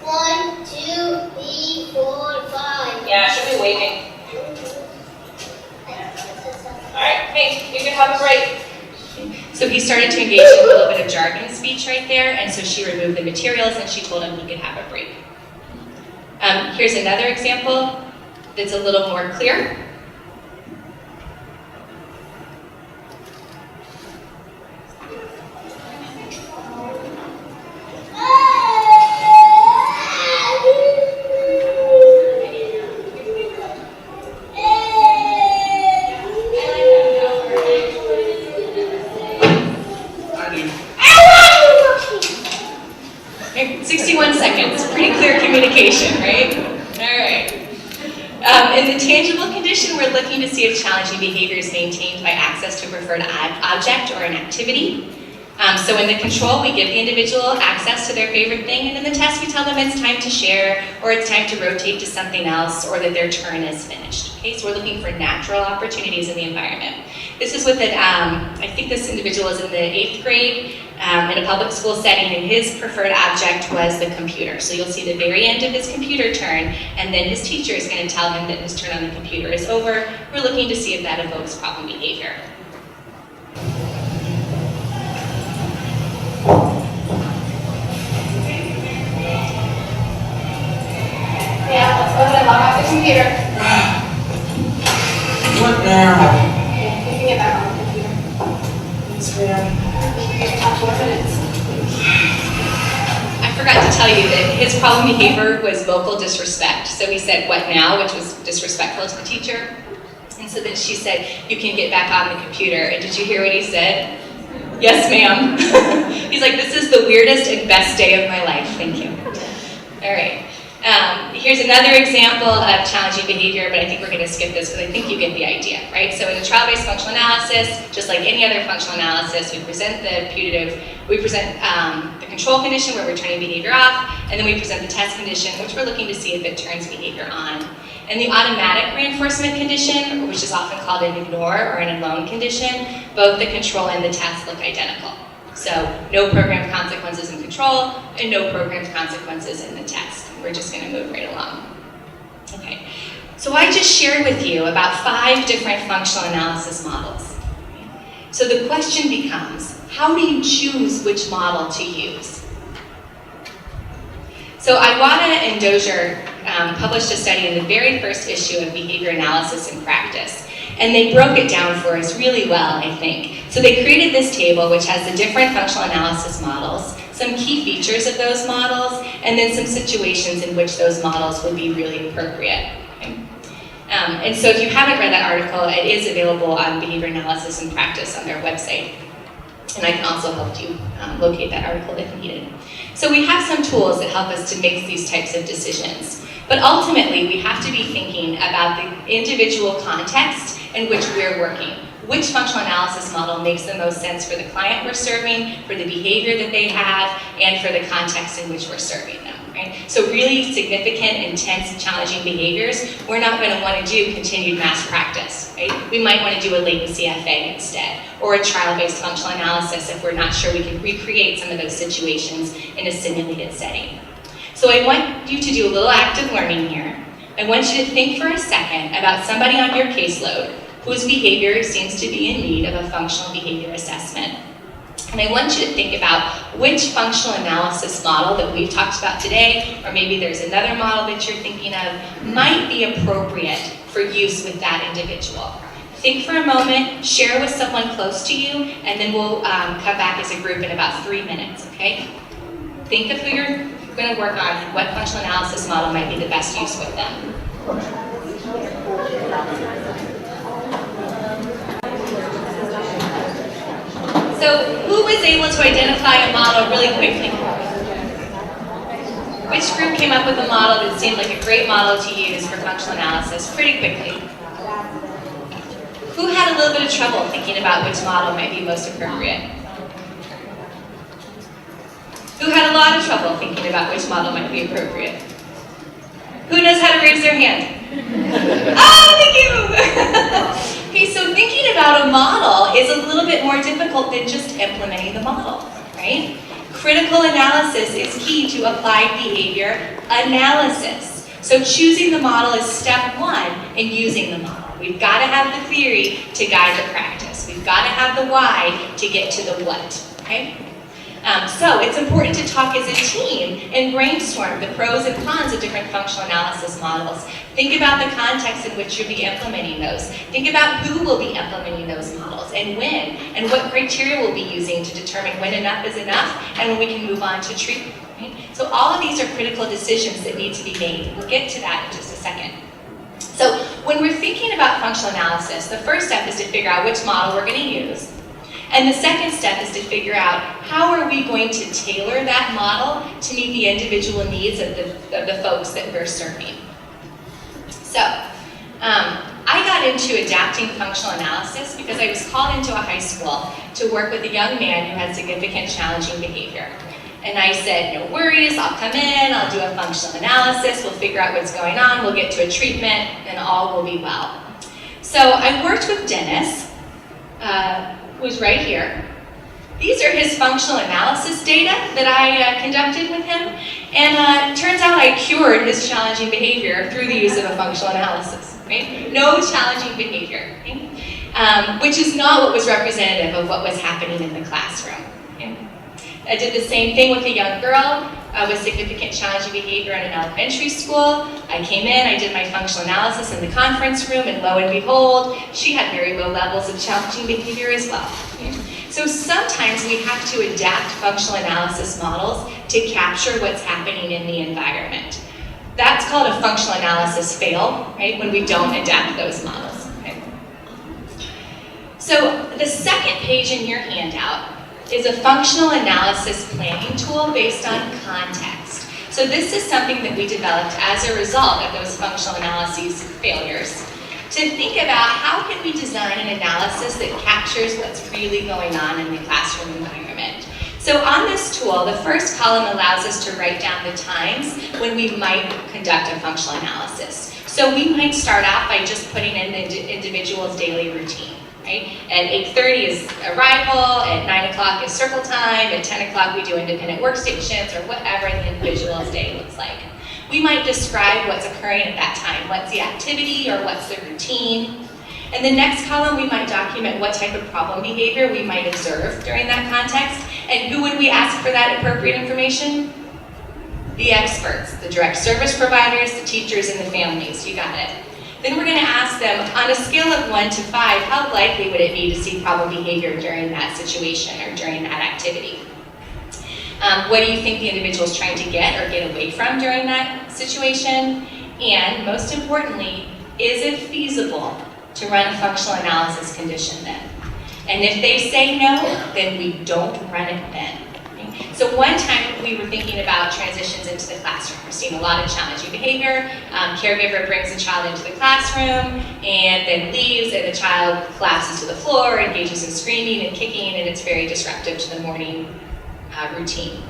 1, 2, 3, 4, 5. Yeah, she'll be waving. Alright, hey, you can have a break. So he started to engage in a little bit of jargon speech right there, and so she removed the materials and she told him he could have a break. Here's another example that's a little more clear. In the tangible condition, we're looking to see if challenging behavior is maintained by access to a preferred object or an activity. So in the control, we give the individual access to their favorite thing, and in the test, we tell them it's time to share, or it's time to rotate to something else, or that their turn is finished. Okay, so we're looking for natural opportunities in the environment. This is with I think this individual is in the 8th grade in a public school setting, and his preferred object was the computer. So you'll see the very end of his computer turn, and then his teacher is going to tell him that his turn on the computer is over. We're looking to see if that evokes problem behavior. Yeah, let's go ahead and log off the computer. What now? Okay, you can get back on the computer. Yes, ma'am. You can have 4 minutes. I forgot to tell you that his problem behavior was vocal disrespect. So he said, "What now?" which was disrespectful to the teacher. And so then she said, "You can get back on the computer." And did you hear what he said? "Yes, ma'am." He's like, "This is the weirdest and best day of my life. Thank you." All right. Here's another example of challenging behavior, but I think we're going to skip this because I think you get the idea, right? So in a trial-based functional analysis, just like any other functional analysis, we present the control condition where we're turning behavior off, and then we present the test condition, which we're looking to see if it turns behavior on. In the automatic reinforcement condition, which is often called an ignore or an alone condition, both the control and the test look identical. So no programmed consequences in control and no programmed consequences in the test. We're just going to move right along. Okay, so I just shared with you about 5 different functional analysis models. So the question becomes, how do you choose which model to use? So Iwata and Dozier published a study in the very first issue of Behavior Analysis in Practice. And they broke it down for us really well, I think. So they created this table which has the different functional analysis models. some key features of those models, and then some situations in which those models would be really appropriate. Okay? And so if you haven't read that article, it is available on Behavior Analysis and Practice on their website. And I can also help you locate that article if needed. So we have some tools that help us to make these types of decisions. But ultimately, we have to be thinking about the individual context in which we're working. Which functional analysis model makes the most sense for the client we're serving, for the behavior that they have, and for the context in which we're serving them, right? So really significant, intense, challenging behaviors, we're not going to want to do continued mass practice, right? We might want to do a latency FA instead, or a trial-based functional analysis if we're not sure we can recreate some of those situations in a simulated setting. So I want you to do a little active learning here. I want you to think for a second about somebody on your caseload whose behavior seems to be in need of a functional behavior assessment. And I want you to think about which functional analysis model that we've talked about today, or maybe there's another model that you're thinking of, might be appropriate for use with that individual. Think for a moment, share with someone close to you, and then we'll come back as a group in about 3 minutes, okay? Think of who you're going to work on, what functional analysis model might be the best use with them. So who was able to identify a model really quickly? Which group came up with a model that seemed like a great model to use for functional analysis pretty quickly? Who had a little bit of trouble thinking about which model might be most appropriate? Who had a lot of trouble thinking about which model might be appropriate? Who knows how to raise their hand? Oh, thank you! Okay, so thinking about a model is a little bit more difficult than just implementing the model, right? Critical analysis is key to applied behavior analysis. So choosing the model is step one in using the model. We've got to have the theory to guide the practice. We've got to have the why to get to the what, okay? So it's important to talk as a team and brainstorm the pros and cons of different functional analysis models. Think about the context in which you'll be implementing those. Think about who will be implementing those models and when, and what criteria we'll be using to determine when enough is enough and when we can move on to treatment. Right? So all of these are critical decisions that need to be made. We'll get to that in just a second. So when we're thinking about functional analysis, the first step is to figure out which model we're going to use. And the second step is to figure out how are we going to tailor that model to meet the individual needs of the folks that we're serving. So I got into adapting functional analysis because I was called into a high school to work with a young man who had significant challenging behavior. And I said, no worries, I'll come in, I'll do a functional analysis, we'll figure out what's going on, we'll get to a treatment, and all will be well. So I worked with Dennis, who's right here. These are his functional analysis data that I conducted with him, and it turns out I cured his challenging behavior through the use of a functional analysis, right? No challenging behavior, okay? Which is not what was representative of what was happening in the classroom. Okay? I did the same thing with a young girl with significant challenging behavior in an elementary school. I came in, I did my functional analysis in the conference room, and lo and behold, she had very low levels of challenging behavior as well. So sometimes we have to adapt functional analysis models to capture what's happening in the environment. That's called a functional analysis fail, right? When we don't adapt those models. Okay? So the second page in your handout is a functional analysis planning tool based on context. So this is something that we developed as a result of those functional analyses failures, to think about how can we design an analysis that captures what's really going on in the classroom environment. So on this tool, the first column allows us to write down the times when we might conduct a functional analysis. So we might start out by just putting in the individual's daily routine. Right? At 8:30 is arrival, at 9 o'clock is circle time, at 10 o'clock we do independent workstations, or whatever the individual's day looks like. We might describe what's occurring at that time, what's the activity or what's the routine. In the next column, we might document what type of problem behavior we might observe during that context, and who would we ask for that appropriate information? The experts, the direct service providers, the teachers, and the families. You got it. Then we're going to ask them, on a scale of 1 to 5, how likely would it be to see problem behavior during that situation or during that activity? What do you think the individual is trying to get or get away from during that situation? And most importantly, is it feasible to run a functional analysis condition then? And if they say no, then we don't run it then. Okay? So one time we were thinking about transitions into the classroom. We're seeing a lot of challenging behavior. Caregiver brings a child into the classroom and then leaves, and the child collapses to the floor, engages in screaming and kicking, and it's very disruptive to the morning routine.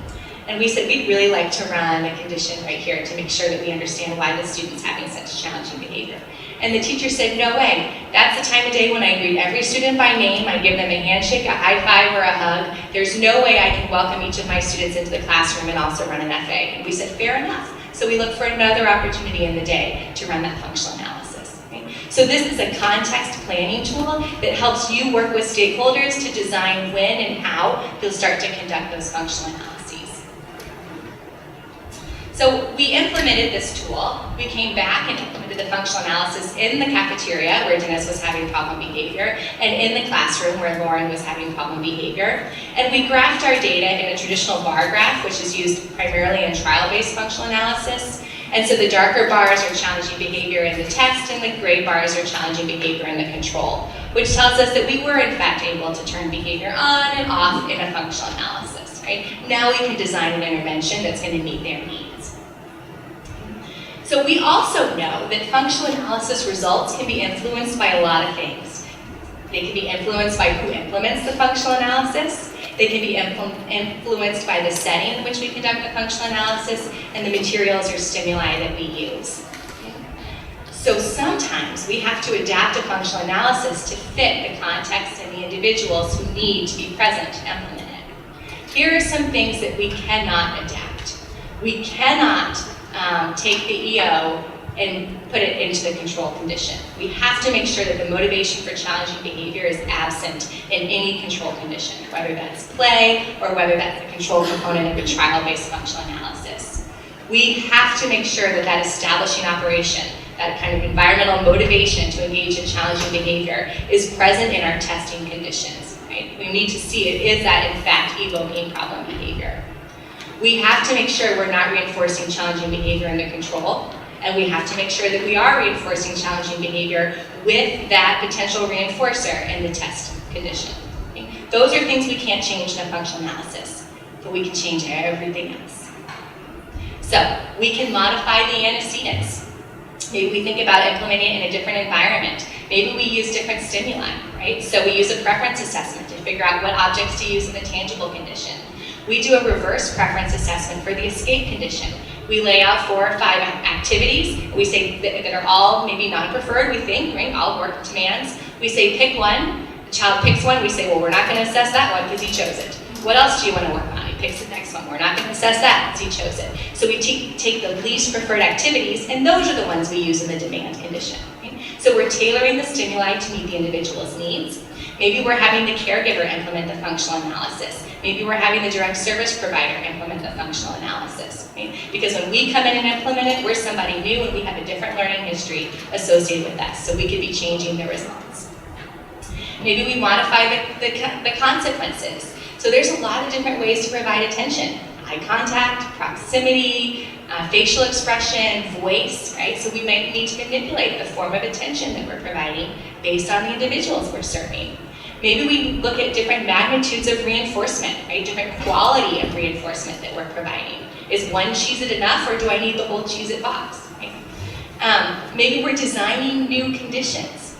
And we said we'd really like to run a condition right here to make sure that we understand why the student's having such challenging behavior. And the teacher said, no way. That's the time of day when I greet every student by name. I give them a handshake, a high five, or a hug. There's no way I can welcome each of my students into the classroom and also run an FA. And we said, fair enough. So we looked for another opportunity in the day to run that functional analysis. Okay? So this is a context planning tool that helps you work with stakeholders to design when and how you'll start to conduct those functional analyses. So we implemented this tool. We came back and implemented the functional analysis in the cafeteria where Dennis was having problem behavior, and in the classroom where Lauren was having problem behavior. And we graphed our data in a traditional bar graph, which is used primarily in trial-based functional analysis. And so the darker bars are challenging behavior in the test, and the gray bars are challenging behavior in the control, which tells us that we were in fact able to turn behavior on and off in a functional analysis, right? Now we can design an intervention that's going to meet their needs. So we also know that functional analysis results can be influenced by a lot of things. They can be influenced by who implements the functional analysis. They can be influenced by the setting in which we conduct the functional analysis and the materials or stimuli that we use. So sometimes we have to adapt a functional analysis to fit the context and the individuals who need to be present to implement it. Here are some things that we cannot adapt. We cannot take the EO and put it into the control condition. We have to make sure that the motivation for challenging behavior is absent in any control condition, whether that's play or whether that's the control component of a trial-based functional analysis. We have to make sure that that establishing operation, that kind of environmental motivation to engage in challenging behavior, is present in our testing conditions. Right? We need to see it, is that in fact evoking problem behavior? We have to make sure we're not reinforcing challenging behavior in the control, and we have to make sure that we are reinforcing challenging behavior with that potential reinforcer in the test condition. Okay? Those are things we can't change in a functional analysis, but we can change everything else. So we can modify the antecedents. Maybe we think about implementing it in a different environment. Maybe we use different stimuli, right? So we use a preference assessment to figure out what objects to use in the tangible condition. We do a reverse preference assessment for the escape condition. We lay out 4 or 5 activities. We say that are all maybe non-preferred, we think, right? All work demands. We say pick one. The child picks one. We say, well, we're not going to assess that one because he chose it. What else do you want to work on? He picks the next one. We're not going to assess that because he chose it. So we take the least preferred activities, and those are the ones we use in the demand condition. Right? So we're tailoring the stimuli to meet the individual's needs. Maybe we're having the caregiver implement the functional analysis. Maybe we're having the direct service provider implement the functional analysis. Right? Because when we come in and implement it, we're somebody new and we have a different learning history associated with us. So we could be changing the results. Maybe we modify the consequences. So there's a lot of different ways to provide attention. Eye contact, proximity, facial expression, voice, right? So we might need to manipulate the form of attention that we're providing based on the individuals we're serving. Maybe we look at different magnitudes of reinforcement, right? Different quality of reinforcement that we're providing. Is one Cheez-It enough, or do I need the whole Cheez-It box? Right? Maybe we're designing new conditions.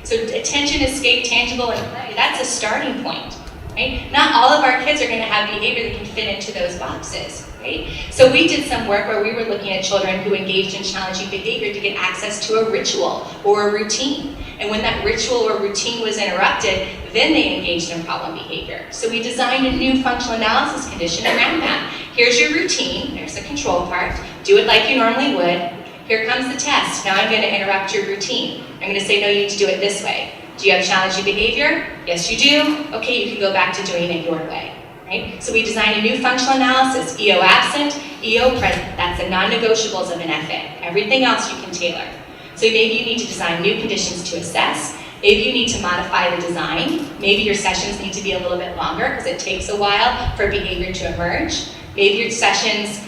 So attention, escape, tangible, and play, that's a starting point. Right? Not all of our kids are going to have behavior that can fit into those boxes. Right? So we did some work where we were looking at children who engaged in challenging behavior to get access to a ritual or a routine. And when that ritual or routine was interrupted, then they engaged in problem behavior. So we designed a new functional analysis condition around that. Here's your routine, there's the control part, do it like you normally would. Here comes the test, now I'm going to interrupt your routine. I'm going to say, no, you need to do it this way. Do you have challenging behavior? Yes, you do. Okay, you can go back to doing it your way. Right? So we designed a new functional analysis, EO absent, EO present. That's the non-negotiables of an FA. Everything else you can tailor. So maybe you need to design new conditions to assess, Maybe you need to modify the design. Maybe your sessions need to be a little bit longer because it takes a while for behavior to emerge. Maybe your sessions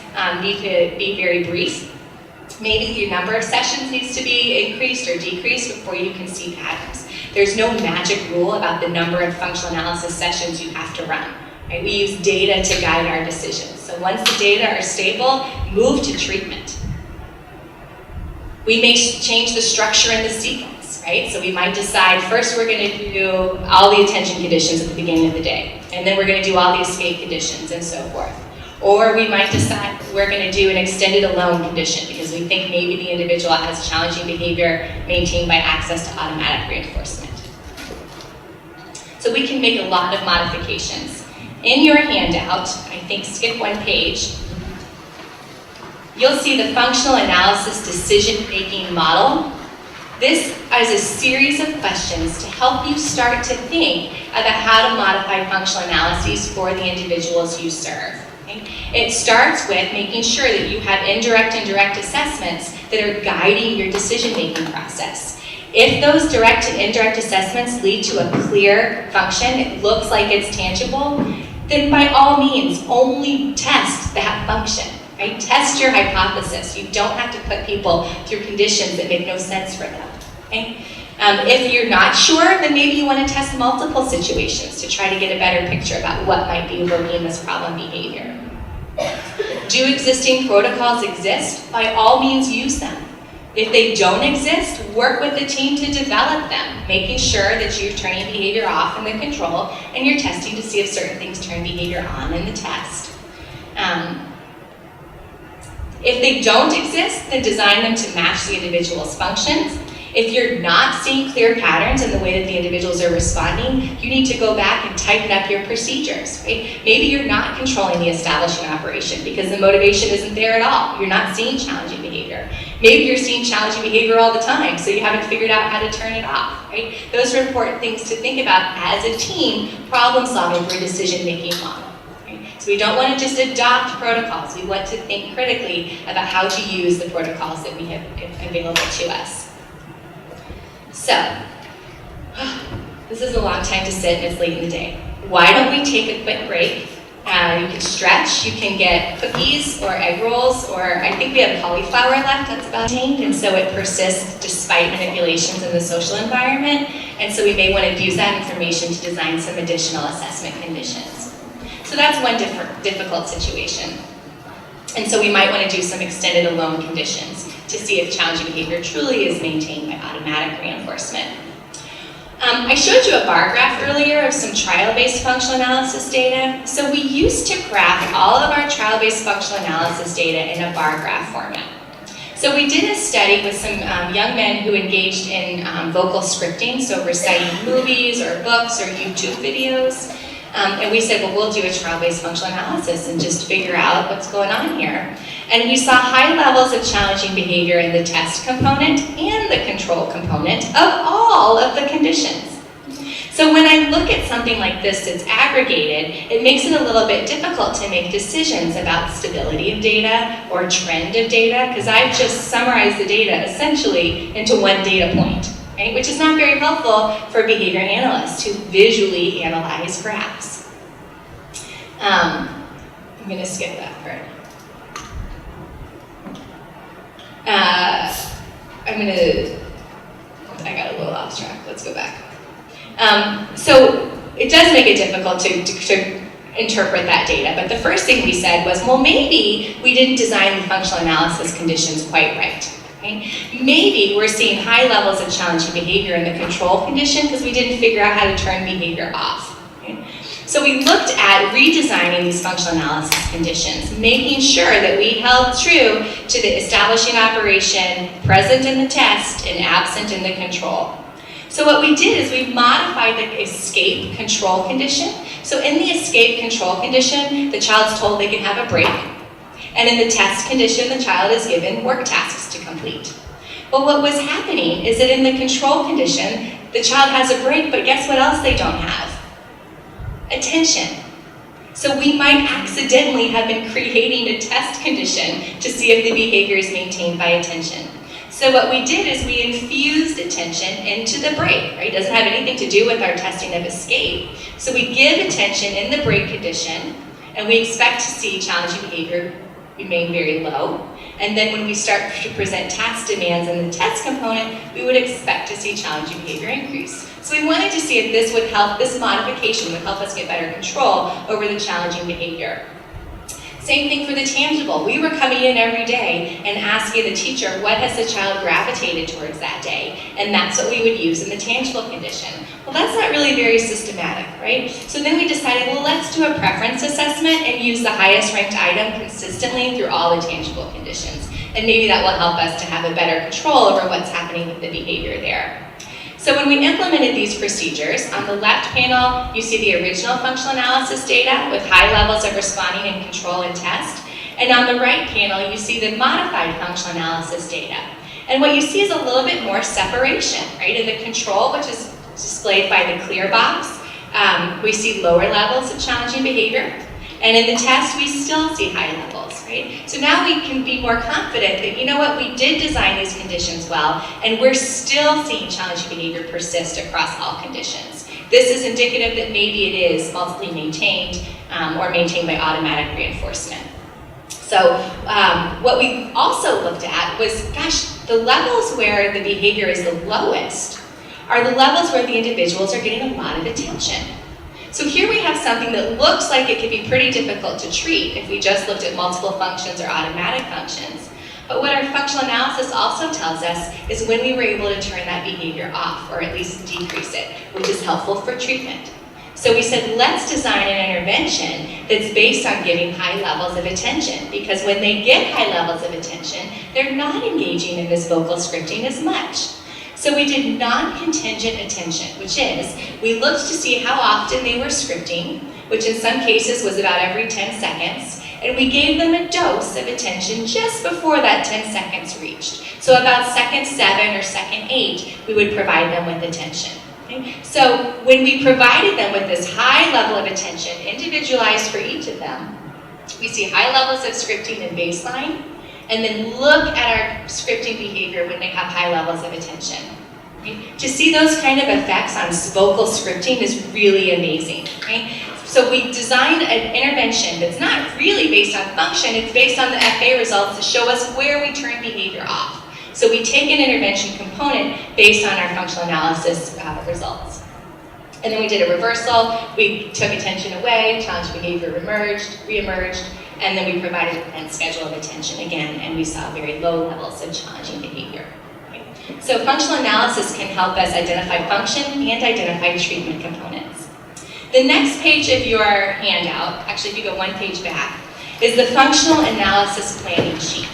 need to be very brief. Maybe your number of sessions needs to be increased or decreased before you can see patterns. There's no magic rule about the number of functional analysis sessions you have to run. Right? We use data to guide our decisions. So once the data are stable, move to treatment. We may change the structure and the sequence, right? So we might decide first we're going to do all the attention conditions at the beginning of the day, and then we're going to do all the escape conditions and so forth. Or we might decide we're going to do an extended alone condition because we think maybe the individual has challenging behavior maintained by access to automatic reinforcement. So we can make a lot of modifications. In your handout, I think skip one page, you'll see the functional analysis decision-making model. This is a series of questions to help you start to think about how to modify functional analyses for the individuals you serve. Okay? It starts with making sure that you have indirect and direct assessments that are guiding your decision-making process. If those direct and indirect assessments lead to a clear function, it looks like it's tangible, then by all means, only test that function. Right? Test your hypothesis. You don't have to put people through conditions that make no sense for them. Okay? If you're not sure, then maybe you want to test multiple situations to try to get a better picture about what might be evoking this problem behavior. Do existing protocols exist? By all means, use them. If they don't exist, work with the team to develop them, making sure that you're turning behavior off in the control and you're testing to see if certain things turn behavior on in the test. If they don't exist, then design them to match the individual's functions. If you're not seeing clear patterns in the way that the individuals are responding, you need to go back and tighten up your procedures, right? Maybe you're not controlling the establishing operation because the motivation isn't there at all. You're not seeing challenging behavior. Maybe you're seeing challenging behavior all the time, so you haven't figured out how to turn it off, right? Those are important things to think about as a team, problem solving for a decision-making model. So we don't want to just adopt protocols. We want to think critically about how to use the protocols that we have available to us. So, this is a long time to sit and it's late in the day. Why don't we take a quick break? You can stretch, you can get cookies or egg rolls, or I think we have cauliflower left, that's about tamed, and so it persists despite manipulations in the social environment, and so we may want to use that information to design some additional assessment conditions. So that's one difficult situation. And so we might want to do some extended alone conditions to see if challenging behavior truly is maintained by automatic reinforcement. I showed you a bar graph earlier of some trial-based functional analysis data. So we used to graph all of our trial-based functional analysis data in a bar graph format. So we did a study with some young men who engaged in vocal scripting, so reciting movies or books or YouTube videos. And we said, well, we'll do a trial-based functional analysis and just figure out what's going on here. And we saw high levels of challenging behavior in the test component and the control component of all of the conditions. So when I look at something like this that's aggregated, it makes it a little bit difficult to make decisions about stability of data or trend of data, because I've just summarized the data essentially into one data point. Right? Which is not very helpful for behavior analysts who visually analyze graphs. I'm going to skip that part. I got a little off track. Let's go back. So it does make it difficult to interpret that data, but the first thing we said was, well, maybe we didn't design the functional analysis conditions quite right. Okay? Maybe we're seeing high levels of challenging behavior in the control condition because we didn't figure out how to turn behavior off. Okay? So we looked at redesigning these functional analysis conditions, making sure that we held true to the establishing operation present in the test and absent in the control. So what we did is we modified the escape control condition. So in the escape control condition, the child's told they can have a break. And in the test condition, the child is given work tasks to complete. But what was happening is that in the control condition, the child has a break, but guess what else they don't have? Attention. So we might accidentally have been creating a test condition to see if the behavior is maintained by attention. So what we did is we infused attention into the break, right? It doesn't have anything to do with our testing of escape. So we give attention in the break condition, and we expect to see challenging behavior remain very low. And then when we start to present task demands in the test component, we would expect to see challenging behavior increase. So we wanted to see if this would help, this modification would help us get better control over the challenging behavior. Same thing for the tangible. We were coming in every day and asking the teacher, what has the child gravitated towards that day? And that's what we would use in the tangible condition. Well, that's not really very systematic, right? So then we decided, well, let's do a preference assessment and use the highest ranked item consistently through all the tangible conditions. And maybe that will help us to have a better control over what's happening with the behavior there. So when we implemented these procedures, on the left panel, you see the original functional analysis data with high levels of responding and control and test. And on the right panel, you see the modified functional analysis data. And what you see is a little bit more separation, right? In the control, which is displayed by the clear box, we see lower levels of challenging behavior. And in the test, we still see high levels, right? So now we can be more confident that, you know what, we did design these conditions well, and we're still seeing challenging behavior persist across all conditions. This is indicative that maybe it is multiply maintained or maintained by automatic reinforcement. So what we also looked at was, gosh, the levels where the behavior is the lowest are the levels where the individuals are getting a lot of attention. So here we have something that looks like it could be pretty difficult to treat if we just looked at multiple functions or automatic functions. But what our functional analysis also tells us is when we were able to turn that behavior off, or at least decrease it, which is helpful for treatment. So we said, let's design an intervention that's based on giving high levels of attention, because when they get high levels of attention, they're not engaging in this vocal scripting as much. So we did non-contingent attention, which is, we looked to see how often they were scripting, which in some cases was about every 10 seconds, and we gave them a dose of attention just before that 10 seconds reached. So about second 7 or second 8, we would provide them with attention. Okay? So when we provided them with this high level of attention, individualized for each of them, we see high levels of scripting in baseline, and then look at our scripting behavior when they have high levels of attention. Okay? To see those kind of effects on vocal scripting is really amazing. Okay? So we designed an intervention that's not really based on function, it's based on the FA results to show us where we turn behavior off. So we take an intervention component based on our functional analysis results. And then we did a reversal, we took attention away, challenge behavior re-emerged, and then we provided a schedule of attention again, and we saw very low levels of challenging behavior. Okay? So functional analysis can help us identify function and identify treatment components. The next page of your handout, actually if you go one page back, is the functional analysis planning sheet.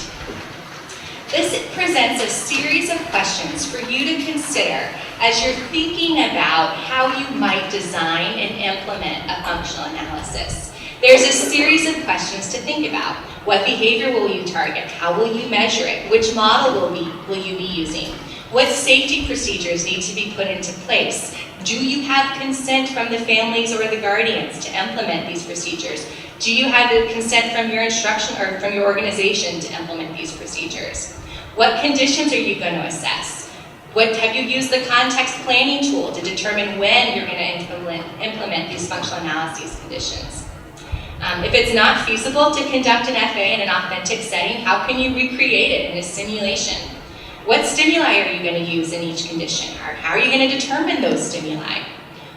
This presents a series of questions for you to consider as you're thinking about how you might design and implement a functional analysis. There's a series of questions to think about. What behavior will you target? How will you measure it? Which model will you be using? What safety procedures need to be put into place? Do you have consent from the families or the guardians to implement these procedures? Do you have the consent from your instruction or from your organization to implement these procedures? What conditions are you going to assess? Have you used the context planning tool to determine when you're going to implement these functional analyses conditions? If it's not feasible to conduct an FA in an authentic setting, how can you recreate it in a simulation? What stimuli are you going to use in each condition? Or how are you going to determine those stimuli?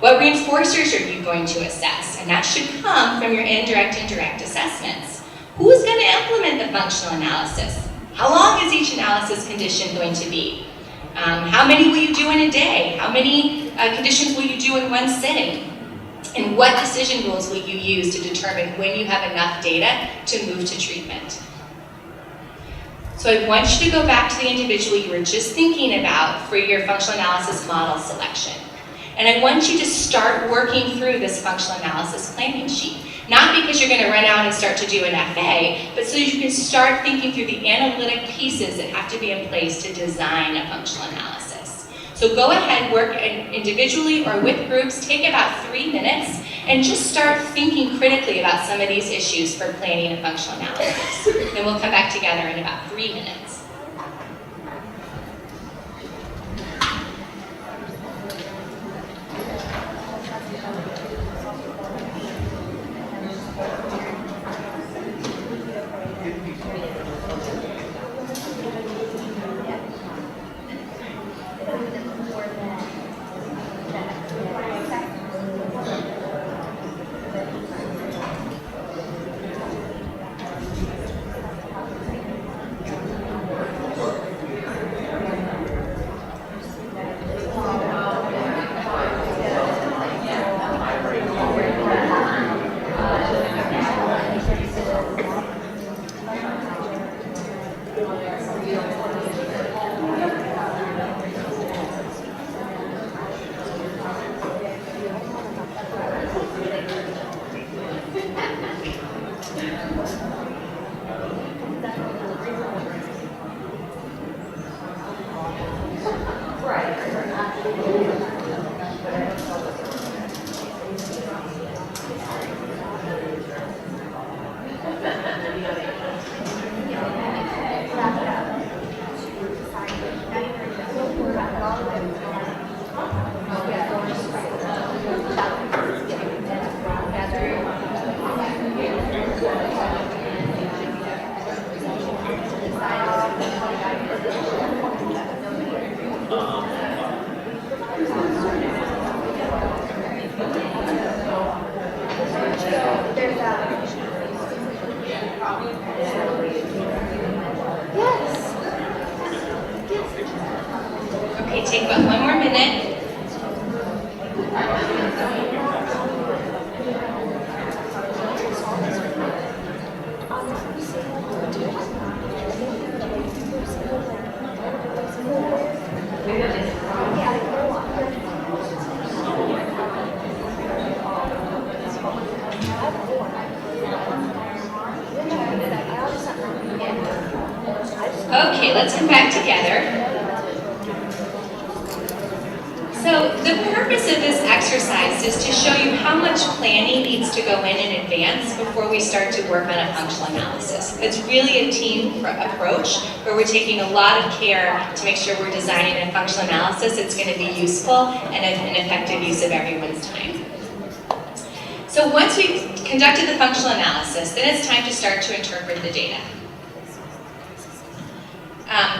What reinforcers are you going to assess? And that should come from your indirect assessments. Who's going to implement the functional analysis? How long is each analysis condition going to be? How many will you do in a day? How many conditions will you do in one sitting? And what decision rules will you use to determine when you have enough data to move to treatment? So I want you to go back to the individual you were just thinking about for your functional analysis model selection. And I want you to start working through this functional analysis planning sheet. Not because you're going to run out and start to do an FA, but so you can start thinking through the analytic pieces that have to be in place to design a functional analysis. So go ahead, work individually or with groups, take about 3 minutes, and just start thinking critically about some of these issues for planning a functional analysis. Then we'll come back together in about 3 minutes. Okay, let's come back together. So the purpose of this exercise is to show you how much planning needs to go in advance before we start to work on a functional analysis. It's really a team approach where we're taking a lot of care to make sure we're designing a functional analysis that's going to be useful and an effective use of everyone's time. So once we've conducted the functional analysis, then it's time to start to interpret the data.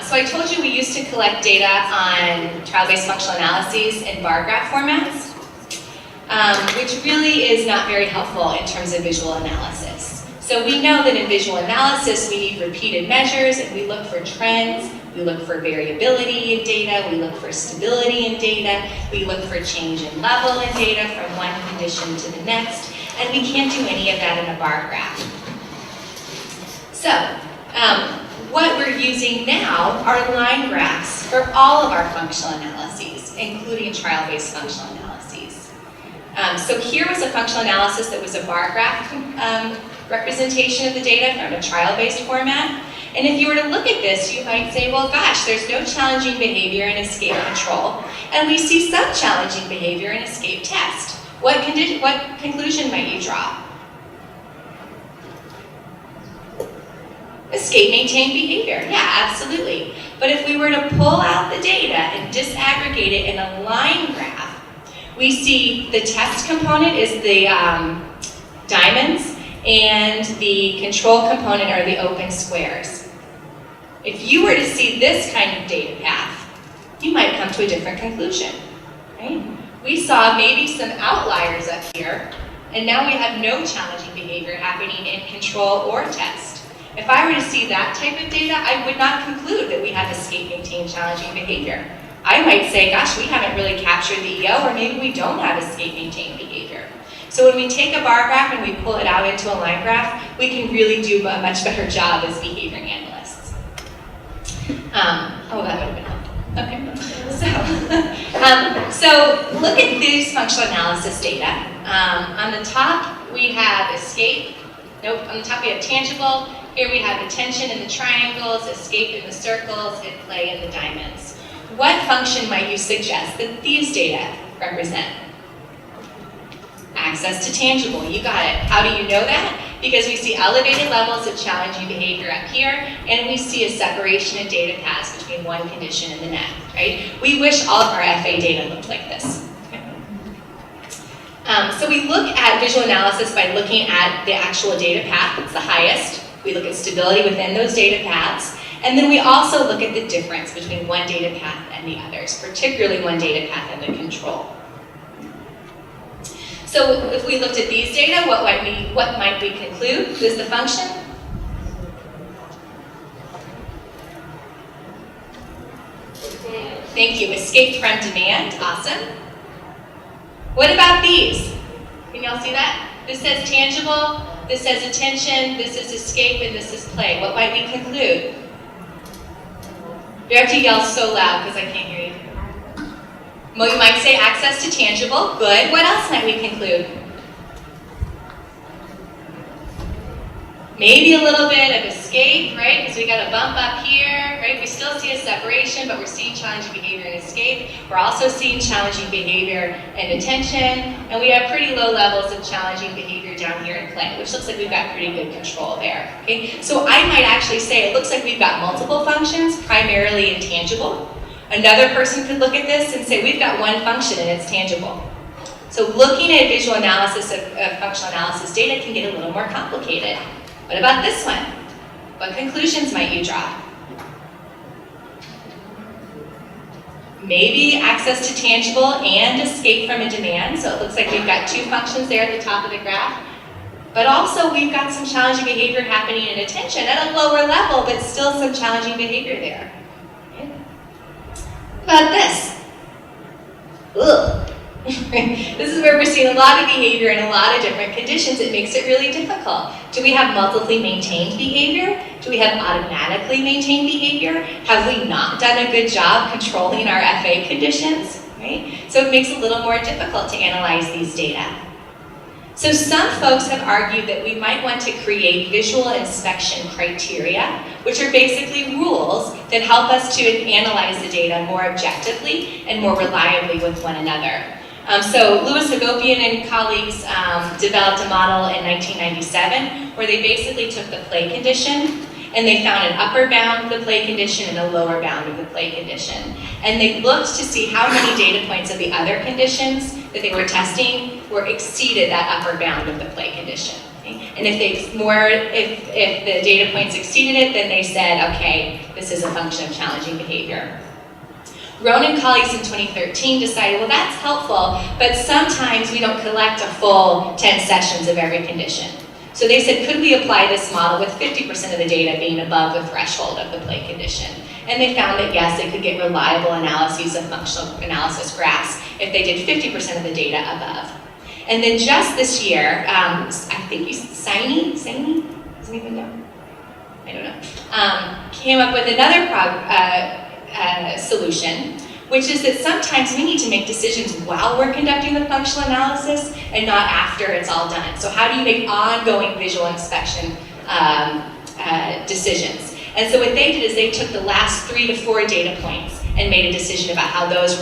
So I told you we used to collect data on trial-based functional analyses in bar graph formats, which really is not very helpful in terms of visual analysis. So we know that in visual analysis we need repeated measures and we look for trends, we look for variability in data, we look for stability in data, we look for change in level in data from one condition to the next, and we can't do any of that in a bar graph. So, what we're using now are line graphs for all of our functional analyses, including trial-based functional analyses. So here was a functional analysis that was a bar graph representation of the data from a trial-based format. And if you were to look at this, you might say, well, gosh, there's no challenging behavior in escape control, and we see some challenging behavior in escape test. What conclusion might you draw? Escape maintained behavior, yeah, absolutely. But if we were to pull out the data and disaggregate it in a line graph, we see the test component is the diamonds and the control component are the open squares. If you were to see this kind of data path, you might come to a different conclusion, right? We saw maybe some outliers up here, and now we have no challenging behavior happening in control or test. If I were to see that type of data, I would not conclude that we have escape maintained challenging behavior. I might say, gosh, we haven't really captured the EO, or maybe we don't have escape maintained behavior. So when we take a bar graph and we pull it out into a line graph, we can really do a much better job as behavior analysts. Oh, that would have been helpful. Okay, so look at these functional analysis data. On the top, we have escape. Nope, on the top we have tangible. Here we have attention in the triangles, escape in the circles, and play in the diamonds. What function might you suggest that these data represent? Access to tangible, you got it. How do you know that? Because we see elevated levels of challenging behavior up here, and we see a separation in data paths between one condition and the next, right? We wish all of our FA data looked like this. So we look at visual analysis by looking at the actual data path, it's the highest. We look at stability within those data paths, and then we also look at the difference between one data path and the others, particularly one data path and the control. So if we looked at these data, what might we conclude is the function? Thank you, escape from demand, awesome. What about these? Can y'all see that? This says tangible, this says attention, this is escape, and this is play. What might we conclude? You have to yell so loud because I can't hear you. Well, you might say access to tangible, good. What else might we conclude? Maybe a little bit of escape, right? Because we got a bump up here, right? We still see a separation, but we're seeing challenging behavior in escape. We're also seeing challenging behavior in attention, and we have pretty low levels of challenging behavior down here in play, which looks like we've got pretty good control there, okay? So I might actually say it looks like we've got multiple functions, primarily intangible. Another person could look at this and say we've got one function and it's tangible. So looking at visual analysis of functional analysis data can get a little more complicated. What about this one? What conclusions might you draw? Maybe access to tangible and escape from a demand. So it looks like we've got two functions there at the top of the graph. But also we've got some challenging behavior happening in attention at a lower level, but still some challenging behavior there. Okay. What about this? Ugh. This is where we're seeing a lot of behavior in a lot of different conditions. It makes it really difficult. Do we have multiply maintained behavior? Do we have automatically maintained behavior? Have we not done a good job controlling our FA conditions? Right? So it makes it a little more difficult to analyze these data. So some folks have argued that we might want to create visual inspection criteria, which are basically rules that help us to analyze the data more objectively and more reliably with one another. So Louis Hagopian and colleagues developed a model in 1997 where they basically took the play condition and they found an upper bound of the play condition and a lower bound of the play condition. And they looked to see how many data points of the other conditions that they were testing were exceeded that upper bound of the play condition. Okay? And if the data points exceeded it, then they said, okay, this is a function of challenging behavior. Rohn and colleagues in 2013 decided, well, that's helpful, but sometimes we don't collect a full 10 sessions of every condition. So they said, could we apply this model with 50% of the data being above the threshold of the play condition? And they found that yes, they could get reliable analyses of functional analysis graphs if they did 50% of the data above. And then just this year, I think Saini, does anyone know? I don't know, came up with another solution, which is that sometimes we need to make decisions while we're conducting the functional analysis and not after it's all done. So how do you make ongoing visual inspection decisions? And so what they did is they took the last 3 to 4 data points and made a decision about how those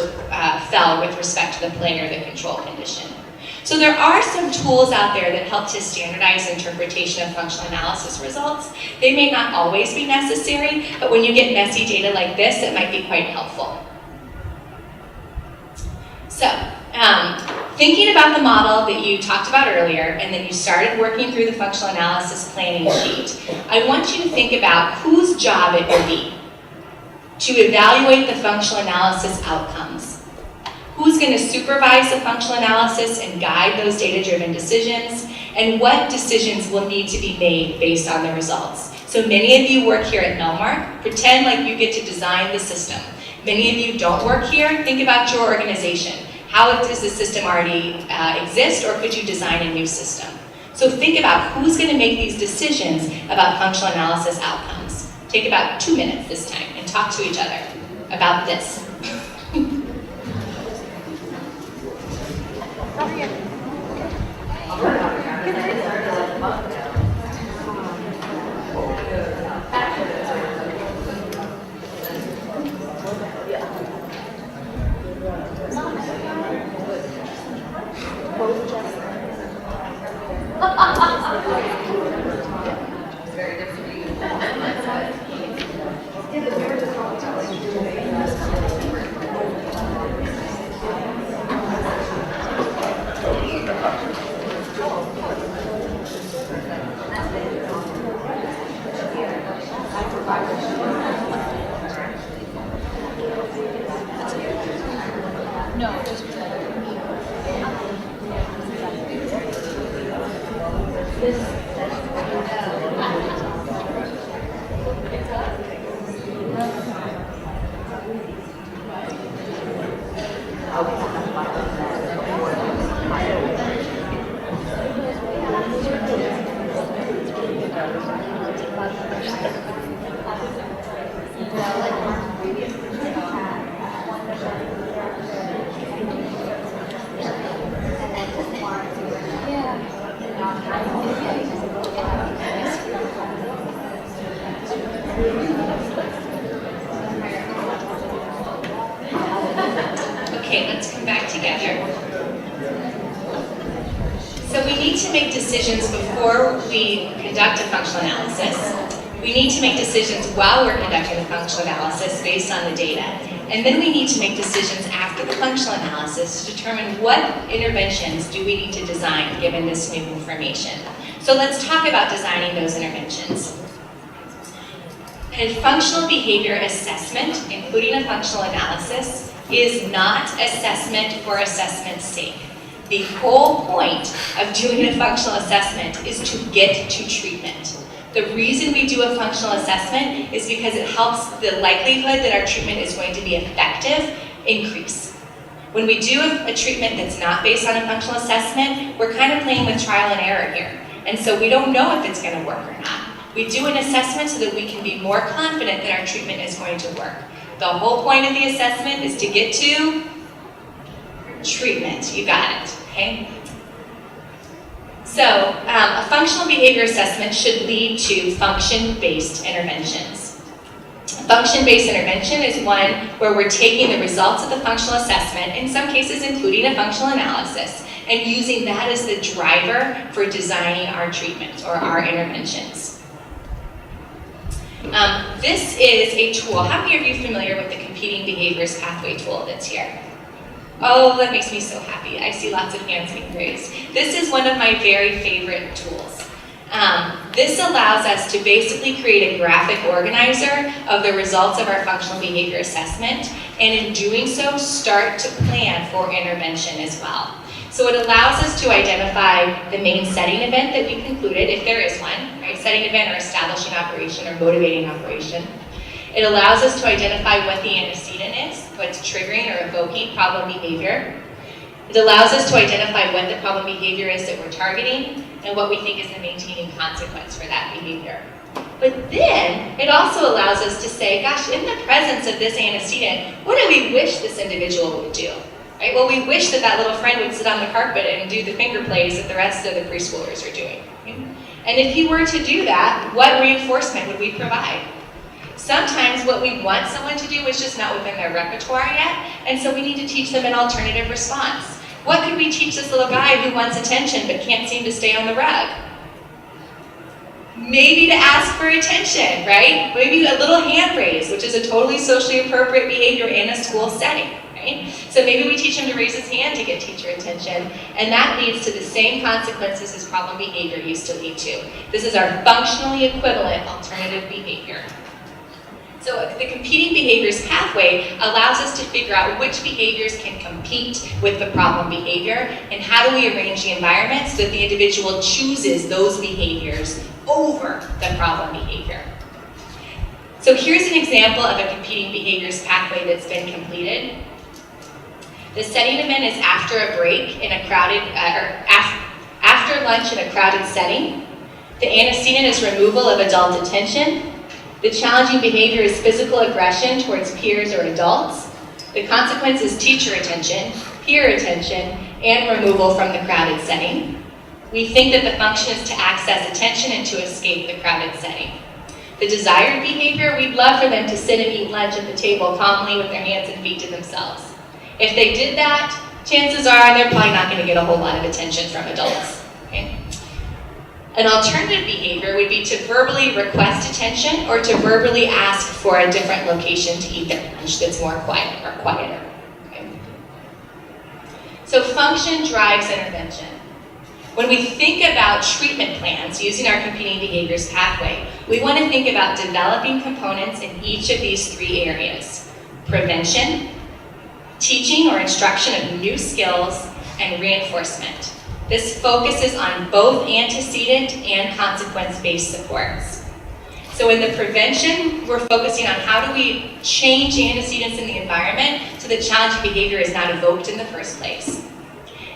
fell with respect to the play or the control condition. So there are some tools out there that help to standardize interpretation of functional analysis results. They may not always be necessary, but when you get messy data like this, it might be quite helpful. So, thinking about the model that you talked about earlier, and then you started working through the functional analysis planning sheet, I want you to think about whose job it would be to evaluate the functional analysis outcomes. Who's going to supervise the functional analysis and guide those data-driven decisions, and what decisions will need to be made based on the results. So many of you work here at Melmark. Pretend like you get to design the system. Many of you don't work here. Think about your organization. How does the system already exist, or could you design a new system? So think about who's going to make these decisions about functional analysis outcomes. Take about 2 minutes this time and talk to each other about this. Okay, let's come back together. So we need to make decisions before we conduct a functional analysis. We need to make decisions while we're conducting the functional analysis based on the data. And then we need to make decisions after the functional analysis to determine what interventions do we need to design given this new information. So let's talk about designing those interventions. A functional behavior assessment, including a functional analysis, is not assessment for assessment's sake. The whole point of doing a functional assessment is to get to treatment. The reason we do a functional assessment is because it helps the likelihood that our treatment is going to be effective increase. When we do a treatment that's not based on a functional assessment, we're kind of playing with trial and error here. And so we don't know if it's going to work or not. We do an assessment so that we can be more confident that our treatment is going to work. The whole point of the assessment is to get to treatment. You got it, okay? So, a functional behavior assessment should lead to function-based interventions. A function-based intervention is one where we're taking the results of the functional assessment, in some cases including a functional analysis, and using that as the driver for designing our treatment or our interventions. This is a tool. How many of you are familiar with the competing behaviors pathway tool that's here? Oh, that makes me so happy. I see lots of hands being raised. This is one of my very favorite tools. This allows us to basically create a graphic organizer of the results of our functional behavior assessment, and in doing so, start to plan for intervention as well. So it allows us to identify the main setting event that we concluded, if there is one, right? Setting event or establishing operation or motivating operation. It allows us to identify what the antecedent is, what's triggering or evoking problem behavior. It allows us to identify what the problem behavior is that we're targeting and what we think is the maintaining consequence for that behavior. But then, it also allows us to say, gosh, in the presence of this antecedent, what do we wish this individual would do? Right? Well, we wish that that little friend would sit on the carpet and do the finger plays that the rest of the preschoolers are doing. Right? And if he were to do that, what reinforcement would we provide? Sometimes what we want someone to do is just not within their repertoire yet, and so we need to teach them an alternative response. What could we teach this little guy who wants attention but can't seem to stay on the rug? Maybe to ask for attention, right? Maybe a little hand raise, which is a totally socially appropriate behavior in a school setting, right? So maybe we teach him to raise his hand to get teacher attention, and that leads to the same consequences as problem behavior used to lead to. This is our functionally equivalent alternative behavior. So the competing behaviors pathway allows us to figure out which behaviors can compete with the problem behavior, and how do we arrange the environment so that the individual chooses those behaviors over the problem behavior. So here's an example of a competing behaviors pathway that's been completed. The setting event is after a break in a crowded, after lunch in a crowded setting. The antecedent is removal of adult attention. The challenging behavior is physical aggression towards peers or adults. The consequence is teacher attention, peer attention, and removal from the crowded setting. We think that the function is to access attention and to escape the crowded setting. The desired behavior, we'd love for them to sit and eat lunch at the table calmly with their hands and feet to themselves. If they did that, chances are they're probably not going to get a whole lot of attention from adults. Okay? An alternative behavior would be to verbally request attention or to verbally ask for a different location to eat their lunch that's more quiet or quieter. Okay? So function drives intervention. When we think about treatment plans using our competing behaviors pathway, we want to think about developing components in each of these three areas: prevention, teaching or instruction of new skills, and reinforcement. This focuses on both antecedent and consequence-based supports. So in the prevention, we're focusing on how do we change antecedents in the environment so that challenging behavior is not evoked in the first place.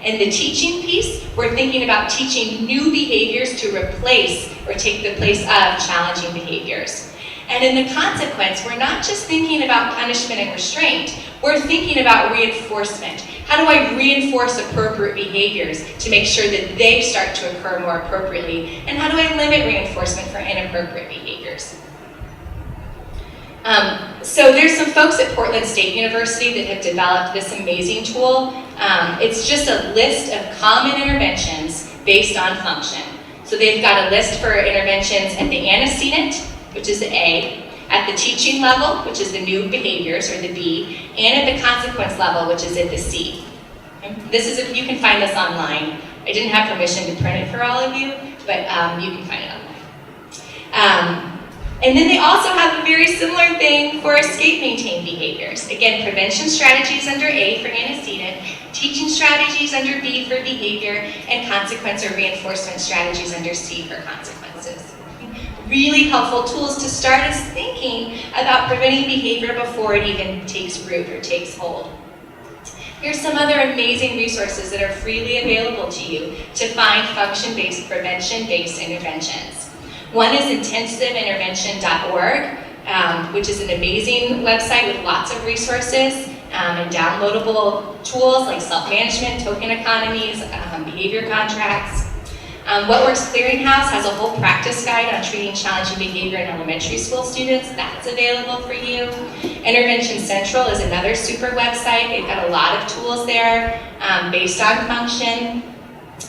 In the teaching piece, we're thinking about teaching new behaviors to replace or take the place of challenging behaviors. And in the consequence, we're not just thinking about punishment and restraint, we're thinking about reinforcement. How do I reinforce appropriate behaviors to make sure that they start to occur more appropriately? And how do I limit reinforcement for inappropriate behaviors? So there's some folks at Portland State University that have developed this amazing tool. It's just a list of common interventions based on function. So they've got a list for interventions at the antecedent, which is the A, at the teaching level, which is the new behaviors, or the B, and at the consequence level, which is at the C. This is, you can find this online. I didn't have permission to print it for all of you, but you can find it online. And then they also have a very similar thing for escape maintain behaviors. Again, prevention strategies under A for antecedent, teaching strategies under B for behavior, and consequence or reinforcement strategies under C for consequences. Really helpful tools to start us thinking about preventing behavior before it even takes root or takes hold. Here's some other amazing resources that are freely available to you to find function-based, prevention-based interventions. One is intensiveintervention.org, which is an amazing website with lots of resources and downloadable tools like self-management, token economies, behavior contracts. What Works Clearinghouse has a whole practice guide on treating challenging behavior in elementary school students. That's available for you. Intervention Central is another super website. They've got a lot of tools there based on function.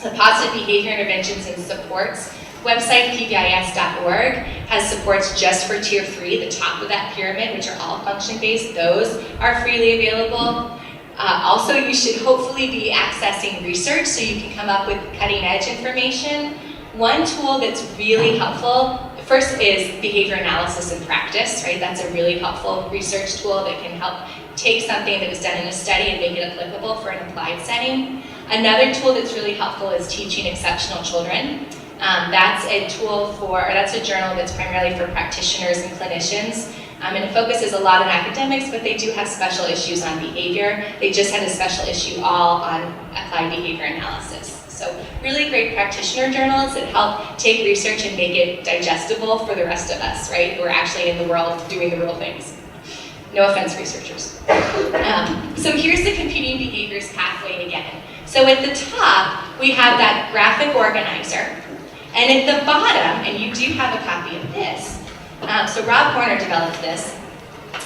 The Positive Behavior Interventions and Supports website, pbis.org, has supports just for Tier 3, the top of that pyramid, which are all function-based. Those are freely available. Also, you should hopefully be accessing research so you can come up with cutting-edge information. One tool that's really helpful, first is behavior analysis and practice, right? That's a really helpful research tool that can help take something that was done in a study and make it applicable for an applied setting. Another tool that's really helpful is Teaching Exceptional Children. That's a tool that's a journal that's primarily for practitioners and clinicians. And it focuses a lot on academics, but they do have special issues on behavior. They just had a special issue all on applied behavior analysis. So really great practitioner journals that help take research and make it digestible for the rest of us, right? Who are actually in the world doing the real things. No offense, researchers. So here's the competing behaviors pathway again. So at the top, we have that graphic organizer. And at the bottom, and you do have a copy of this, so Rob Horner developed this.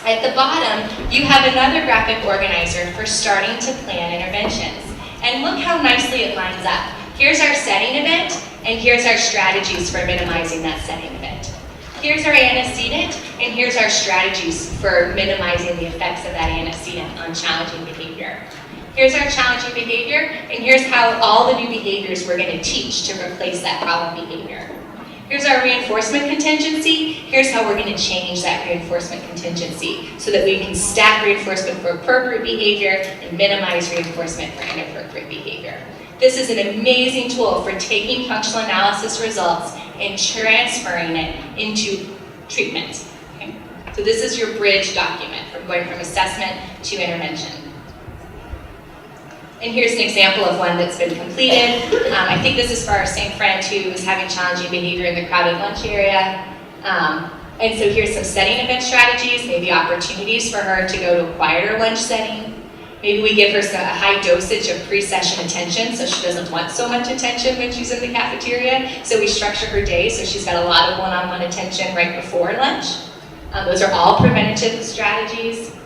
At the bottom, you have another graphic organizer for starting to plan interventions. And look how nicely it lines up. Here's our setting event, and here's our strategies for minimizing that setting event. Here's our antecedent, and here's our strategies for minimizing the effects of that antecedent on challenging behavior. Here's our challenging behavior, and here's how all the new behaviors we're going to teach to replace that problem behavior. Here's our reinforcement contingency. Here's how we're going to change that reinforcement contingency so that we can stack reinforcement for appropriate behavior and minimize reinforcement for inappropriate behavior. This is an amazing tool for taking functional analysis results and transferring it into treatment. Okay? So this is your bridge document from going from assessment to intervention. And here's an example of one that's been completed. I think this is for our same friend who was having challenging behavior in the crowded lunch area. And so here's some setting event strategies, maybe opportunities for her to go to a quieter lunch setting. Maybe we give her a high dosage of pre-session attention so she doesn't want so much attention when she's in the cafeteria. So we structure her day so she's got a lot of one-on-one attention right before lunch. Those are all preventative strategies.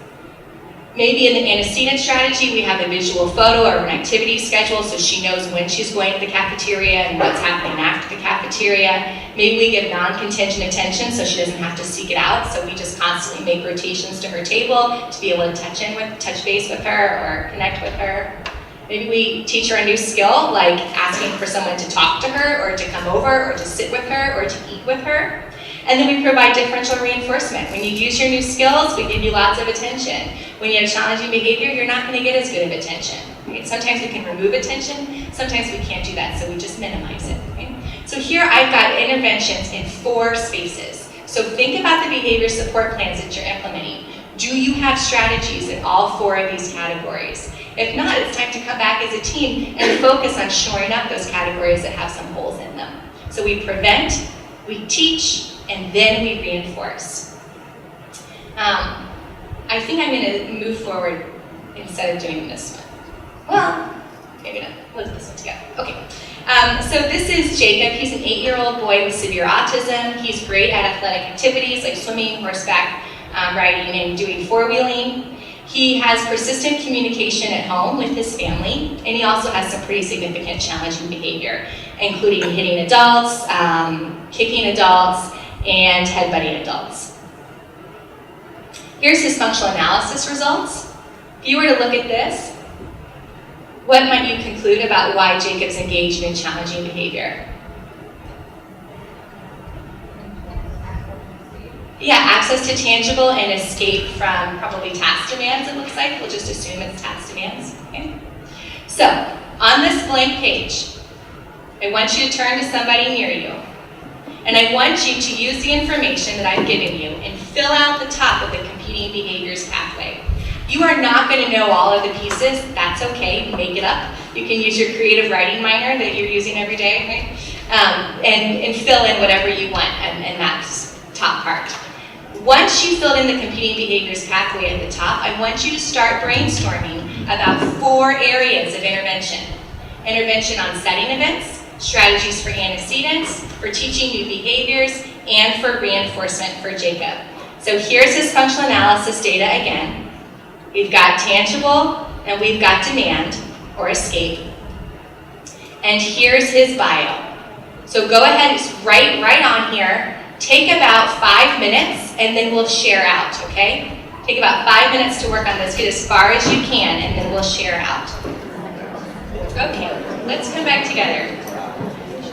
Maybe in the antecedent strategy, we have a visual photo or an activity schedule so she knows when she's going to the cafeteria and what's happening after the cafeteria. Maybe we give non-contingent attention so she doesn't have to seek it out, so we just constantly make rotations to her table to be able to touch base with her or connect with her. Maybe we teach her a new skill, like asking for someone to talk to her or to come over or to sit with her or to eat with her. And then we provide differential reinforcement. When you use your new skills, we give you lots of attention. When you have challenging behavior, you're not going to get as good of attention. Right? Sometimes we can remove attention, sometimes we can't do that, so we just minimize it. Right? So here I've got interventions in 4 spaces. So think about the behavior support plans that you're implementing. Do you have strategies in all 4 of these categories? If not, it's time to come back as a team and focus on shoring up those categories that have some holes in them. So we prevent, we teach, and then we reinforce. I think I'm going to move forward instead of doing this one. Well, maybe not. Let's do this one together. Okay. So this is Jacob. He's an 8-year-old boy with severe autism. He's great at athletic activities like swimming, horseback riding, and doing 4-wheeling. He has persistent communication at home with his family, and he also has some pretty significant challenging behavior, including hitting adults, kicking adults, and headbutting adults. Here's his functional analysis results. If you were to look at this, what might you conclude about why Jacob's engaged in challenging behavior? Yeah, access to tangible and escape from probably task demands, it looks like. We'll just assume it's task demands. Okay? So, on this blank page, I want you to turn to somebody near you. And I want you to use the information that I've given you and fill out the top of the competing behaviors pathway. You are not going to know all of the pieces. That's okay. Make it up. You can use your creative writing minor that you're using every day, right? And fill in whatever you want in that top part. Once you filled in the competing behaviors pathway at the top, I want you to start brainstorming about 4 areas of intervention. Intervention on setting events, strategies for antecedents, for teaching new behaviors, and for reinforcement for Jacob. So here's his functional analysis data again. We've got tangible and we've got demand or escape. And here's his bio. So go ahead, it's right on here. Take about 5 minutes and then we'll share out, okay? Take about 5 minutes to work on this. Get as far as you can and then we'll share out. Okay, let's come back together.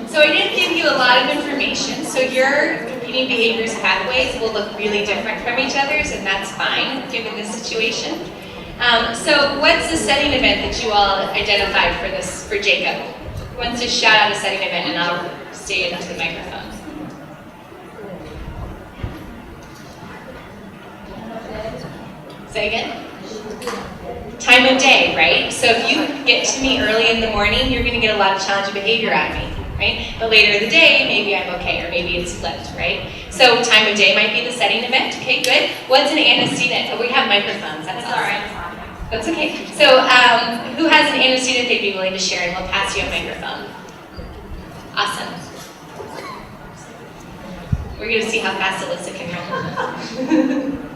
So I didn't give you a lot of information. So your competing behaviors pathways will look really different from each other's, and that's fine given this situation. So what's the setting event that you all identified for Jacob? Who wants to shout out a setting event, and I'll stay into the microphone. Say again? Time of day, right? So if you get to me early in the morning, you're going to get a lot of challenging behavior out of me, right? But later in the day, maybe I'm okay, or maybe it's flipped, right? So time of day might be the setting event. Okay, good. What's an antecedent? Oh, we have microphones. That's all right. That's okay. So who has an antecedent they'd be willing to share, and we'll pass you a microphone. Awesome. We're going to see how fast Alyssa can run.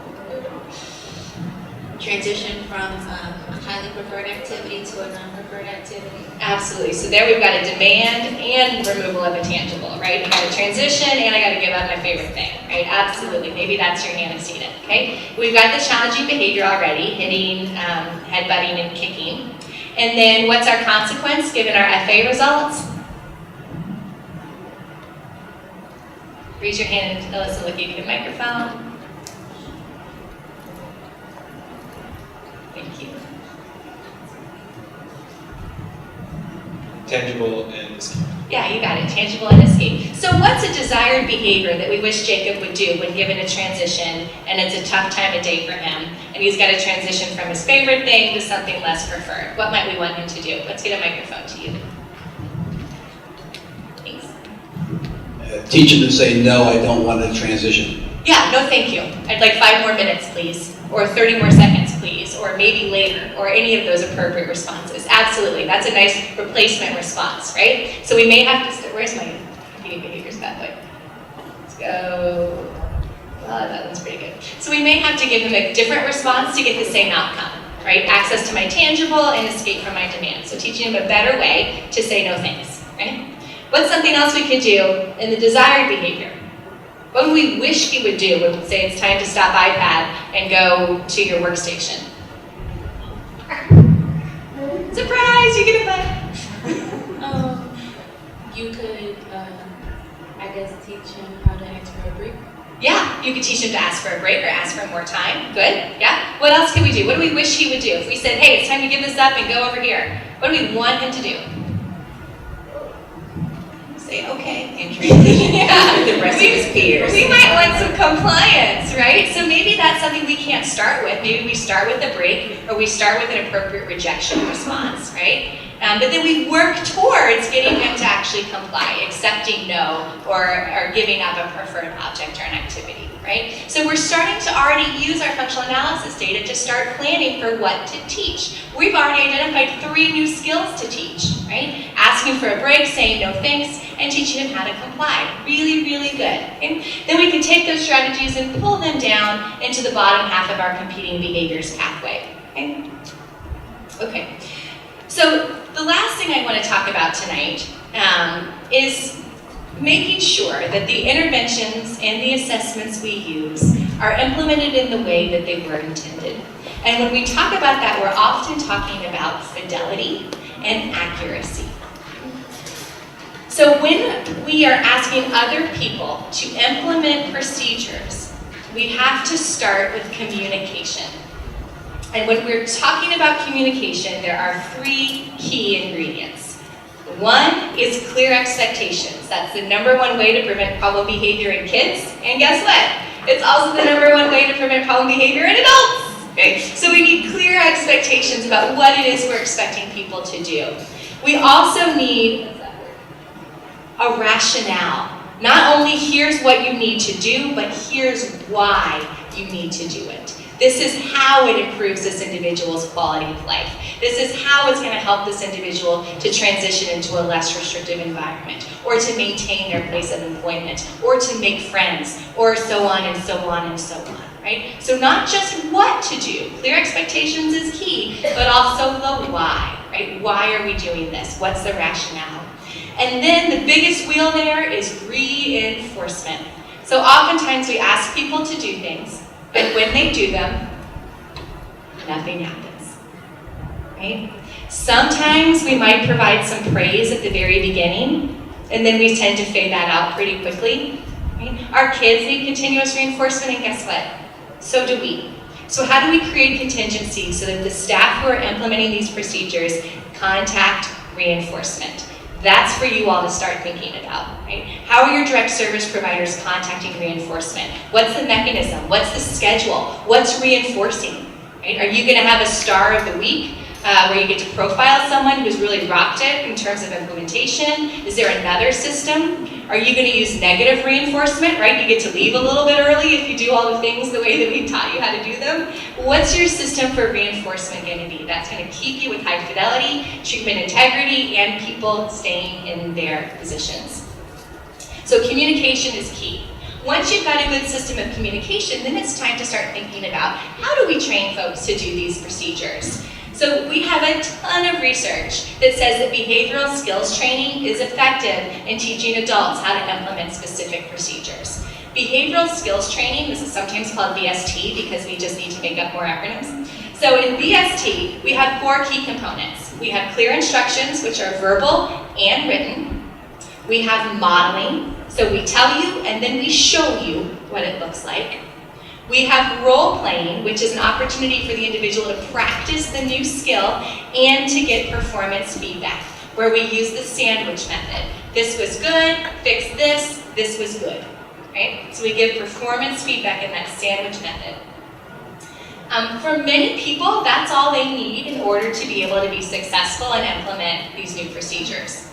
Transition from a highly preferred activity to a non-preferred activity. Absolutely. So there we've got a demand and removal of a tangible, right? I got a transition and I got to give up my favorite thing, right? Absolutely. Maybe that's your antecedent, okay? We've got the challenging behavior already, hitting, headbutting, and kicking. And then what's our consequence given our FA results? Raise your hand and Alyssa will give you a microphone. Thank you. Tangible and escape. Yeah, you got it. Tangible and escape. So what's a desired behavior that we wish Jacob would do when given a transition and it's a tough time of day for him and he's got to transition from his favorite thing to something less preferred? What might we want him to do? Let's get a microphone to you. Thanks. Teach him to say, no, I don't want to transition. Yeah, no thank you. I'd like 5 more minutes, please. Or 30 more seconds, please. Or maybe later. Or any of those appropriate responses. Absolutely. That's a nice replacement response, right? So we may have to, where's my competing behaviors pathway? Let's go. That one's pretty good. So we may have to give him a different response to get the same outcome, right? Access to my tangible and escape from my demand. So teaching him a better way to say no thanks, right? What's something else we could do in the desired behavior? What would we wish he would do when we say it's time to stop iPad and go to your workstation? Surprise, you get a bite. You could, I guess, teach him how to ask for a break. Yeah, you could teach him to ask for a break or ask for more time. Good, yeah. What else could we do? What do we wish he would do? If we said, hey, it's time to give this up and go over here, what do we want him to do? Say, okay, and transition with the rest of his peers. We might want some compliance, right? So maybe that's something we can't start with. Maybe we start with a break, or we start with an appropriate rejection response, right? But then we work towards getting him to actually comply, accepting no, or giving up a preferred object or an activity, right? So we're starting to already use our functional analysis data to start planning for what to teach. We've already identified 3 new skills to teach, right? Asking for a break, saying no thanks, and teaching him how to comply. Really, really good. Okay? Then we can take those strategies and pull them down into the bottom half of our competing behaviors pathway. Okay? Okay. So the last thing I want to talk about tonight is making sure that the interventions and the assessments we use are implemented in the way that they were intended. And when we talk about that, we're often talking about fidelity and accuracy. So when we are asking other people to implement procedures, we have to start with communication. And when we're talking about communication, there are 3 key ingredients. 1 is clear expectations. That's the #1 way to prevent problem behavior in kids. And guess what? It's also the #1 way to prevent problem behavior in adults. Okay? So we need clear expectations about what it is we're expecting people to do. We also need a rationale. Not only here's what you need to do, but here's why you need to do it. This is how it improves this individual's quality of life. This is how it's going to help this individual to transition into a less restrictive environment, or to maintain their place of employment, or to make friends, or so on and so on and so on, right? So not just what to do, clear expectations is key, but also the why, right? Why are we doing this? What's the rationale? And then the biggest wheel there is reinforcement. So oftentimes we ask people to do things, but when they do them, nothing happens, right? Sometimes we might provide some praise at the very beginning, and then we tend to fade that out pretty quickly, right? Our kids need continuous reinforcement, and guess what? So do we. So how do we create contingencies so that the staff who are implementing these procedures contact reinforcement? That's for you all to start thinking about, right? How are your direct service providers contacting reinforcement? What's the mechanism? What's the schedule? What's reinforcing, right? Are you going to have a star of the week where you get to profile someone who's really rocked it in terms of implementation? Is there another system? Are you going to use negative reinforcement, right? You get to leave a little bit early if you do all the things the way that we taught you how to do them. What's your system for reinforcement going to be? That's going to keep you with high fidelity, treatment integrity, and people staying in their positions. So communication is key. Once you've got a good system of communication, then it's time to start thinking about how do we train folks to do these procedures? So we have a ton of research that says that behavioral skills training is effective in teaching adults how to implement specific procedures. Behavioral skills training, this is sometimes called BST because we just need to make up more acronyms. So in BST, we have 4 key components. We have clear instructions, which are verbal and written. We have modeling, so we tell you and then we show you what it looks like. We have role playing, which is an opportunity for the individual to practice the new skill and to get performance feedback, where we use the sandwich method. This was good, fix this, this was good, right? So we give performance feedback in that sandwich method. For many people, that's all they need in order to be able to be successful and implement these new procedures.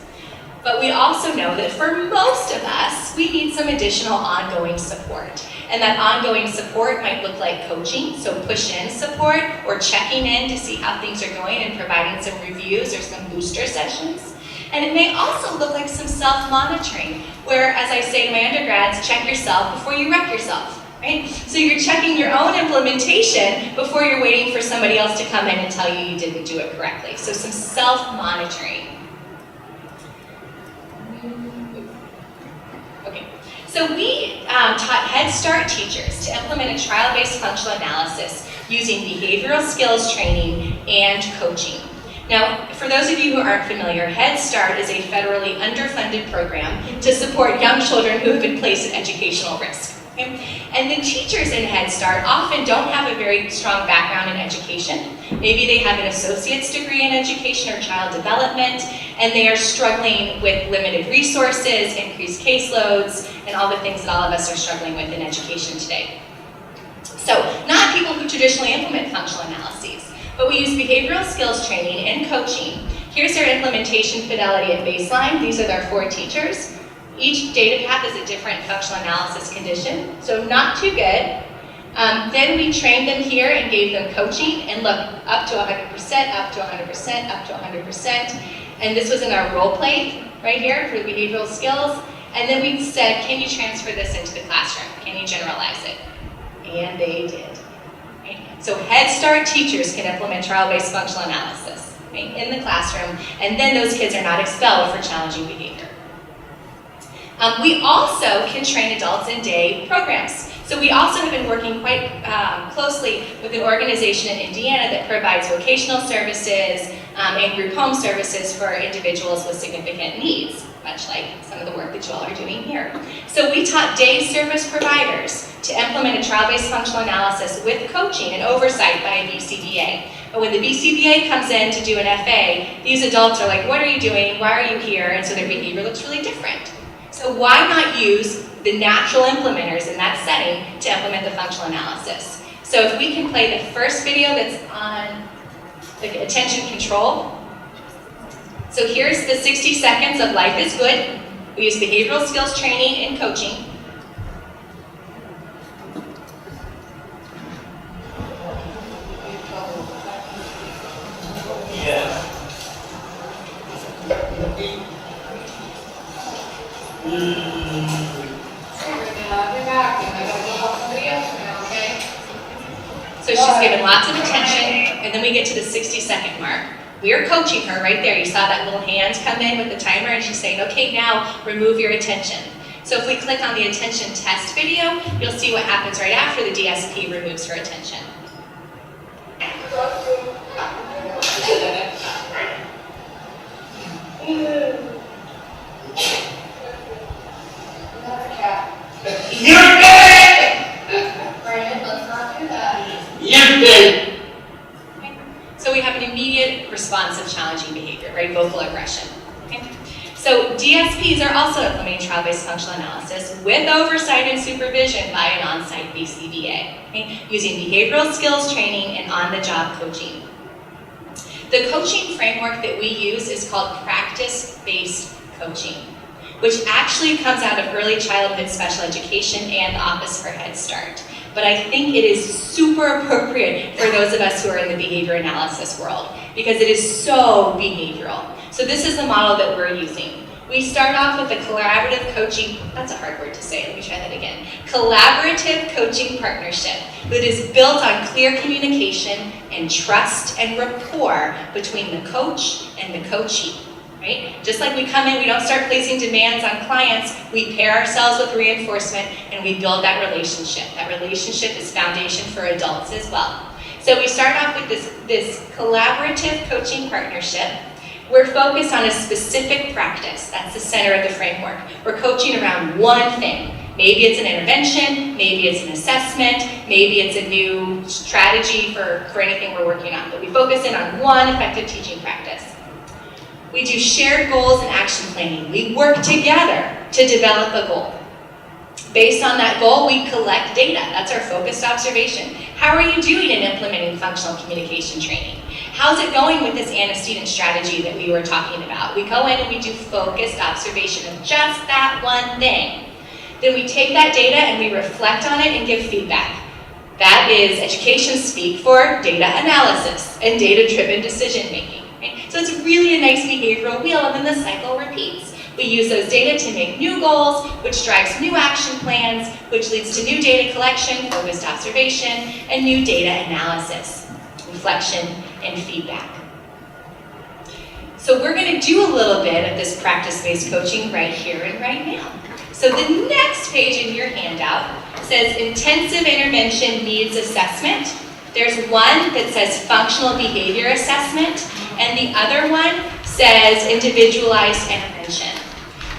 But we also know that for most of us, we need some additional ongoing support. And that ongoing support might look like coaching, so push-in support, or checking in to see how things are going and providing some reviews or some booster sessions. And it may also look like some self-monitoring, where, as I say to my undergrads, check yourself before you wreck yourself. Right? So you're checking your own implementation before you're waiting for somebody else to come in and tell you you didn't do it correctly. So some self-monitoring. Okay, so we taught Head Start teachers to implement a trial-based functional analysis using behavioral skills training and coaching. Now, for those of you who aren't familiar, Head Start is a federally underfunded program to support young children who have been placed at educational risk. Okay? And the teachers in Head Start often don't have a very strong background in education. Maybe they have an associate's degree in education or child development, and they are struggling with limited resources, increased caseloads, and all the things that all of us are struggling with in education today. So, not people who traditionally implement functional analyses, but we use behavioral skills training and coaching. Here's their implementation fidelity at baseline. These are their 4 teachers. Each data path is a different functional analysis condition, so not too good. Then we trained them here and gave them coaching, and look, up to 100%, up to 100%, up to 100%. And this was in our role play right here for the behavioral skills. And then we said, can you transfer this into the classroom? Can you generalize it? And they did. Right? So Head Start teachers can implement trial-based functional analysis, right, in the classroom, and then those kids are not expelled for challenging behavior. We also can train adults in day programs. So we also have been working quite closely with an organization in Indiana that provides vocational services and group home services for individuals with significant needs, much like some of the work that you all are doing here. So we taught day service providers to implement a trial-based functional analysis with coaching and oversight by a BCBA. But when the BCBA comes in to do an FA, these adults are like, what are you doing? Why are you here? And so their behavior looks really different. So why not use the natural implementers in that setting to implement the functional analysis? So if we can play the first video that's on the attention control. So here's the 60 seconds of Life is Good. We use behavioral skills training and coaching. Be back, and I gotta go help somebody else now, okay? So she's given lots of attention, and then we get to the 60-second mark. We are coaching her right there. You saw that little hand come in with the timer, and she's saying, okay, now remove your attention. So if we click on the attention test video, you'll see what happens right after the DSP removes her attention. Another cat. You're dead! Brandon, let's not do that. You're dead! So we have an immediate response of challenging behavior, right? Vocal aggression. Okay? So DSPs are also implementing trial-based functional analysis with oversight and supervision by an on-site BCBA, okay? Using behavioral skills training and on-the-job coaching. The coaching framework that we use is called practice-based coaching, which actually comes out of early childhood special education and Office for Head Start. But I think it is super appropriate for those of us who are in the behavior analysis world because it is so behavioral. So this is the model that we're using. We start off with a collaborative coaching, that's a hard word to say, let me try that again. Collaborative coaching partnership that is built on clear communication and trust and rapport between the coach and the coachee. Right? Just like we come in, we don't start placing demands on clients, we pair ourselves with reinforcement and we build that relationship. That relationship is foundation for adults as well. So we start off with this collaborative coaching partnership. We're focused on a specific practice. That's the center of the framework. We're coaching around one thing. Maybe it's an intervention, maybe it's an assessment, maybe it's a new strategy for anything we're working on. But we focus in on one effective teaching practice. We do shared goals and action planning. We work together to develop a goal. Based on that goal, we collect data. That's our focused observation. How are you doing in implementing functional communication training? How's it going with this antecedent strategy that we were talking about? We go in and we do focused observation of just that one thing. Then we take that data and we reflect on it and give feedback. That is education speak for data analysis and data-driven decision making. So it's really a nice behavioral wheel, and then the cycle repeats. We use those data to make new goals, which drives new action plans, which leads to new data collection, focused observation, and new data analysis, reflection, and feedback. So we're going to do a little bit of this practice-based coaching right here and right now. So the next page in your handout says Intensive Intervention Needs Assessment. There's one that says Functional Behavior Assessment, and the other one says Individualized Intervention.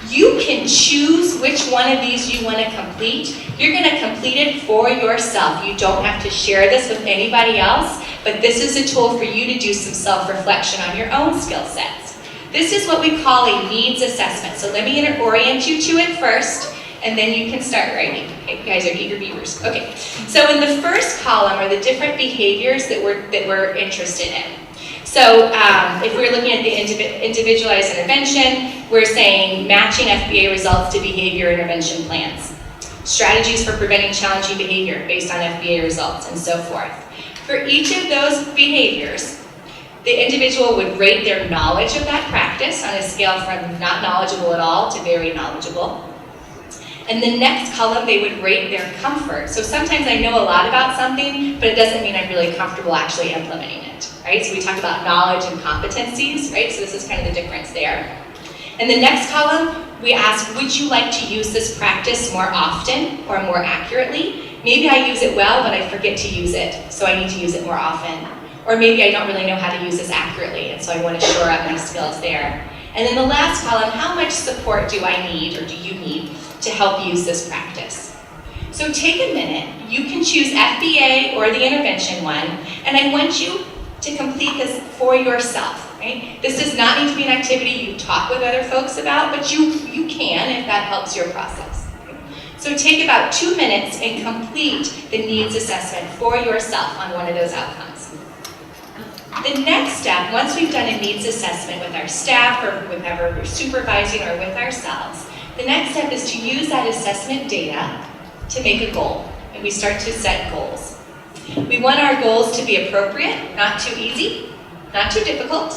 You can choose which one of these you want to complete. You're going to complete it for yourself. You don't have to share this with anybody else, but this is a tool for you to do some self-reflection on your own skill sets. This is what we call a needs assessment. So let me orient you to it first, and then you can start writing. Okay, you guys are eager beavers. Okay, so in the first column are the different behaviors that we're interested in. So if we're looking at the individualized intervention, we're saying matching FBA results to behavior intervention plans. Strategies for preventing challenging behavior based on FBA results, and so forth. For each of those behaviors, the individual would rate their knowledge of that practice on a scale from not knowledgeable at all to very knowledgeable. And the next column, they would rate their comfort. So sometimes I know a lot about something, but it doesn't mean I'm really comfortable actually implementing it, right? So we talk about knowledge and competencies, right? So this is kind of the difference there. And the next column, we ask, would you like to use this practice more often or more accurately? Maybe I use it well, but I forget to use it, so I need to use it more often. Or maybe I don't really know how to use this accurately, and so I want to shore up my skills there. And then the last column, how much support do I need, or do you need, to help use this practice? So take a minute. You can choose FBA or the intervention one, and I want you to complete this for yourself, right? This does not need to be an activity you talk with other folks about, but you can if that helps your process. So take about 2 minutes and complete the needs assessment for yourself on one of those outcomes. The next step, once we've done a needs assessment with our staff or with whoever we're supervising or with ourselves, the next step is to use that assessment data to make a goal, and we start to set goals. We want our goals to be appropriate, not too easy, not too difficult,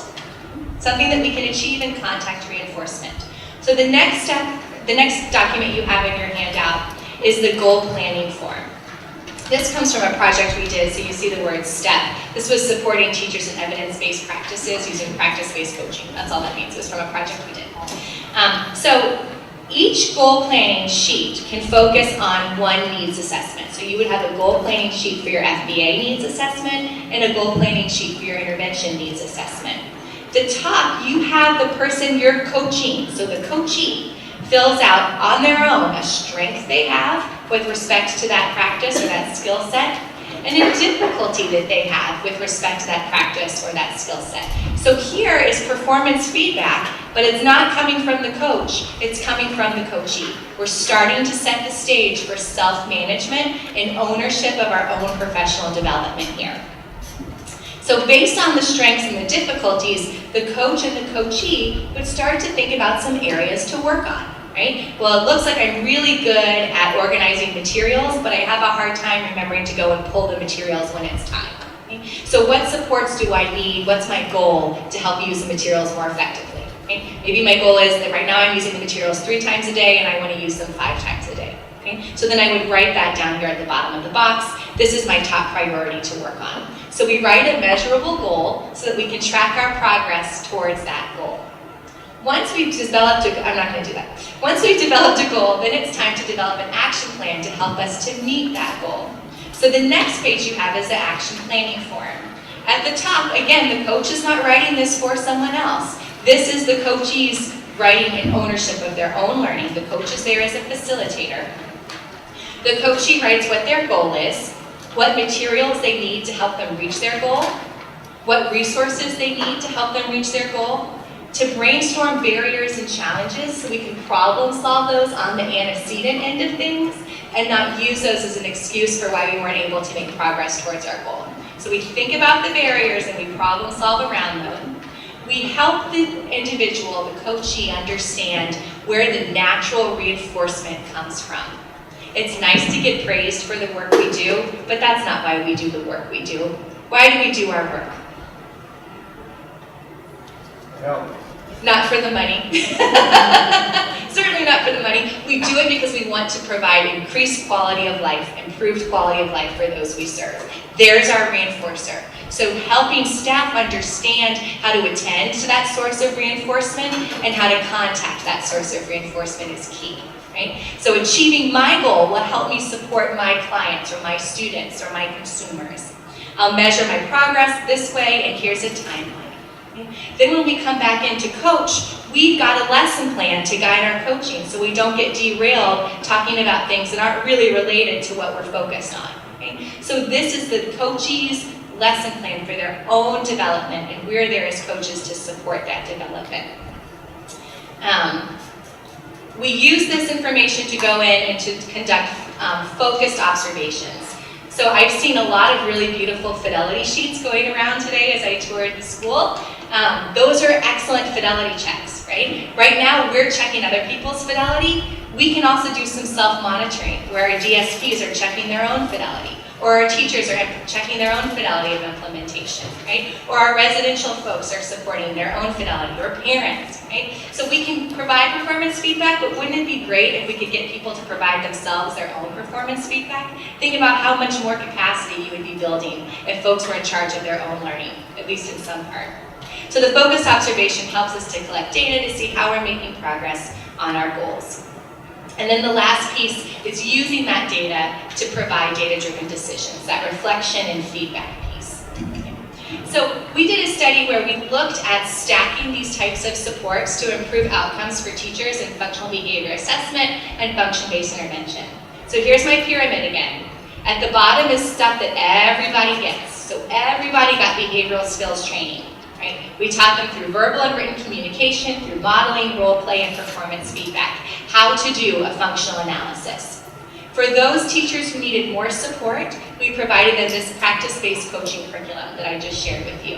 something that we can achieve in contact reinforcement. So the next step The next document you have in your handout is the goal planning form. This comes from a project we did, so you see the word STEP. This was supporting teachers in evidence-based practices using practice-based coaching. That's all that means. It was from a project we did. So each goal planning sheet can focus on one needs assessment. So you would have a goal planning sheet for your FBA needs assessment and a goal planning sheet for your intervention needs assessment. The top, you have the person you're coaching. So the coachee fills out on their own a strength they have with respect to that practice or that skill set, and a difficulty that they have with respect to that practice or that skill set. So here is performance feedback, but it's not coming from the coach, it's coming from the coachee. We're starting to set the stage for self-management and ownership of our own professional development here. So based on the strengths and the difficulties, the coach and the coachee would start to think about some areas to work on. Right? Well, it looks like I'm really good at organizing materials, but I have a hard time remembering to go and pull the materials when it's time. Okay? So what supports do I need? What's my goal to help use the materials more effectively? Okay? Maybe my goal is that right now I'm using the materials 3 times a day and I want to use them 5 times a day. Okay? So then I would write that down here at the bottom of the box. This is my top priority to work on. So we write a measurable goal so that we can track our progress towards that goal. Once we've developed Once we've developed a goal, then it's time to develop an action plan to help us to meet that goal. So the next page you have is the action planning form. At the top, again, the coach is not writing this for someone else. This is the coachee's writing and ownership of their own learning. The coach is there as a facilitator. The coachee writes what their goal is, what materials they need to help them reach their goal, what resources they need to help them reach their goal, to brainstorm barriers and challenges so we can problem solve those on the antecedent end of things and not use those as an excuse for why we weren't able to make progress towards our goal. So we think about the barriers and we problem solve around them. We help the individual, the coachee, understand where the natural reinforcement comes from. It's nice to get praised for the work we do, but that's not why we do the work we do. Why do we do our work? Help. Not for the money. Certainly not for the money. We do it because we want to provide increased quality of life, improved quality of life for those we serve. There's our reinforcer. So helping staff understand how to attend to that source of reinforcement and how to contact that source of reinforcement is key. Right? So achieving my goal will help me support my clients or my students or my consumers. I'll measure my progress this way, and here's a timeline. Then when we come back into coach, we've got a lesson plan to guide our coaching so we don't get derailed talking about things that aren't really related to what we're focused on. Okay? So this is the coachee's lesson plan for their own development, and we're there as coaches to support that development. We use this information to go in and to conduct focused observations. So I've seen a lot of really beautiful fidelity sheets going around today as I toured the school. Those are excellent fidelity checks, right? Right now we're checking other people's fidelity. We can also do some self-monitoring where our DSPs are checking their own fidelity, or our teachers are checking their own fidelity of implementation, right? Or our residential folks are supporting their own fidelity, or parents, right? So we can provide performance feedback, but wouldn't it be great if we could get people to provide themselves their own performance feedback? Think about how much more capacity you would be building if folks were in charge of their own learning, at least in some part. So the focused observation helps us to collect data to see how we're making progress on our goals. And then the last piece is using that data to provide data-driven decisions, that reflection and feedback piece. So we did a study where we looked at stacking these types of supports to improve outcomes for teachers in functional behavior assessment and function-based intervention. So here's my pyramid again. At the bottom is stuff that everybody gets. So everybody got behavioral skills training. Right? We taught them through verbal and written communication, through modeling, role play, and performance feedback, how to do a functional analysis. For those teachers who needed more support, we provided them this practice-based coaching curriculum that I just shared with you.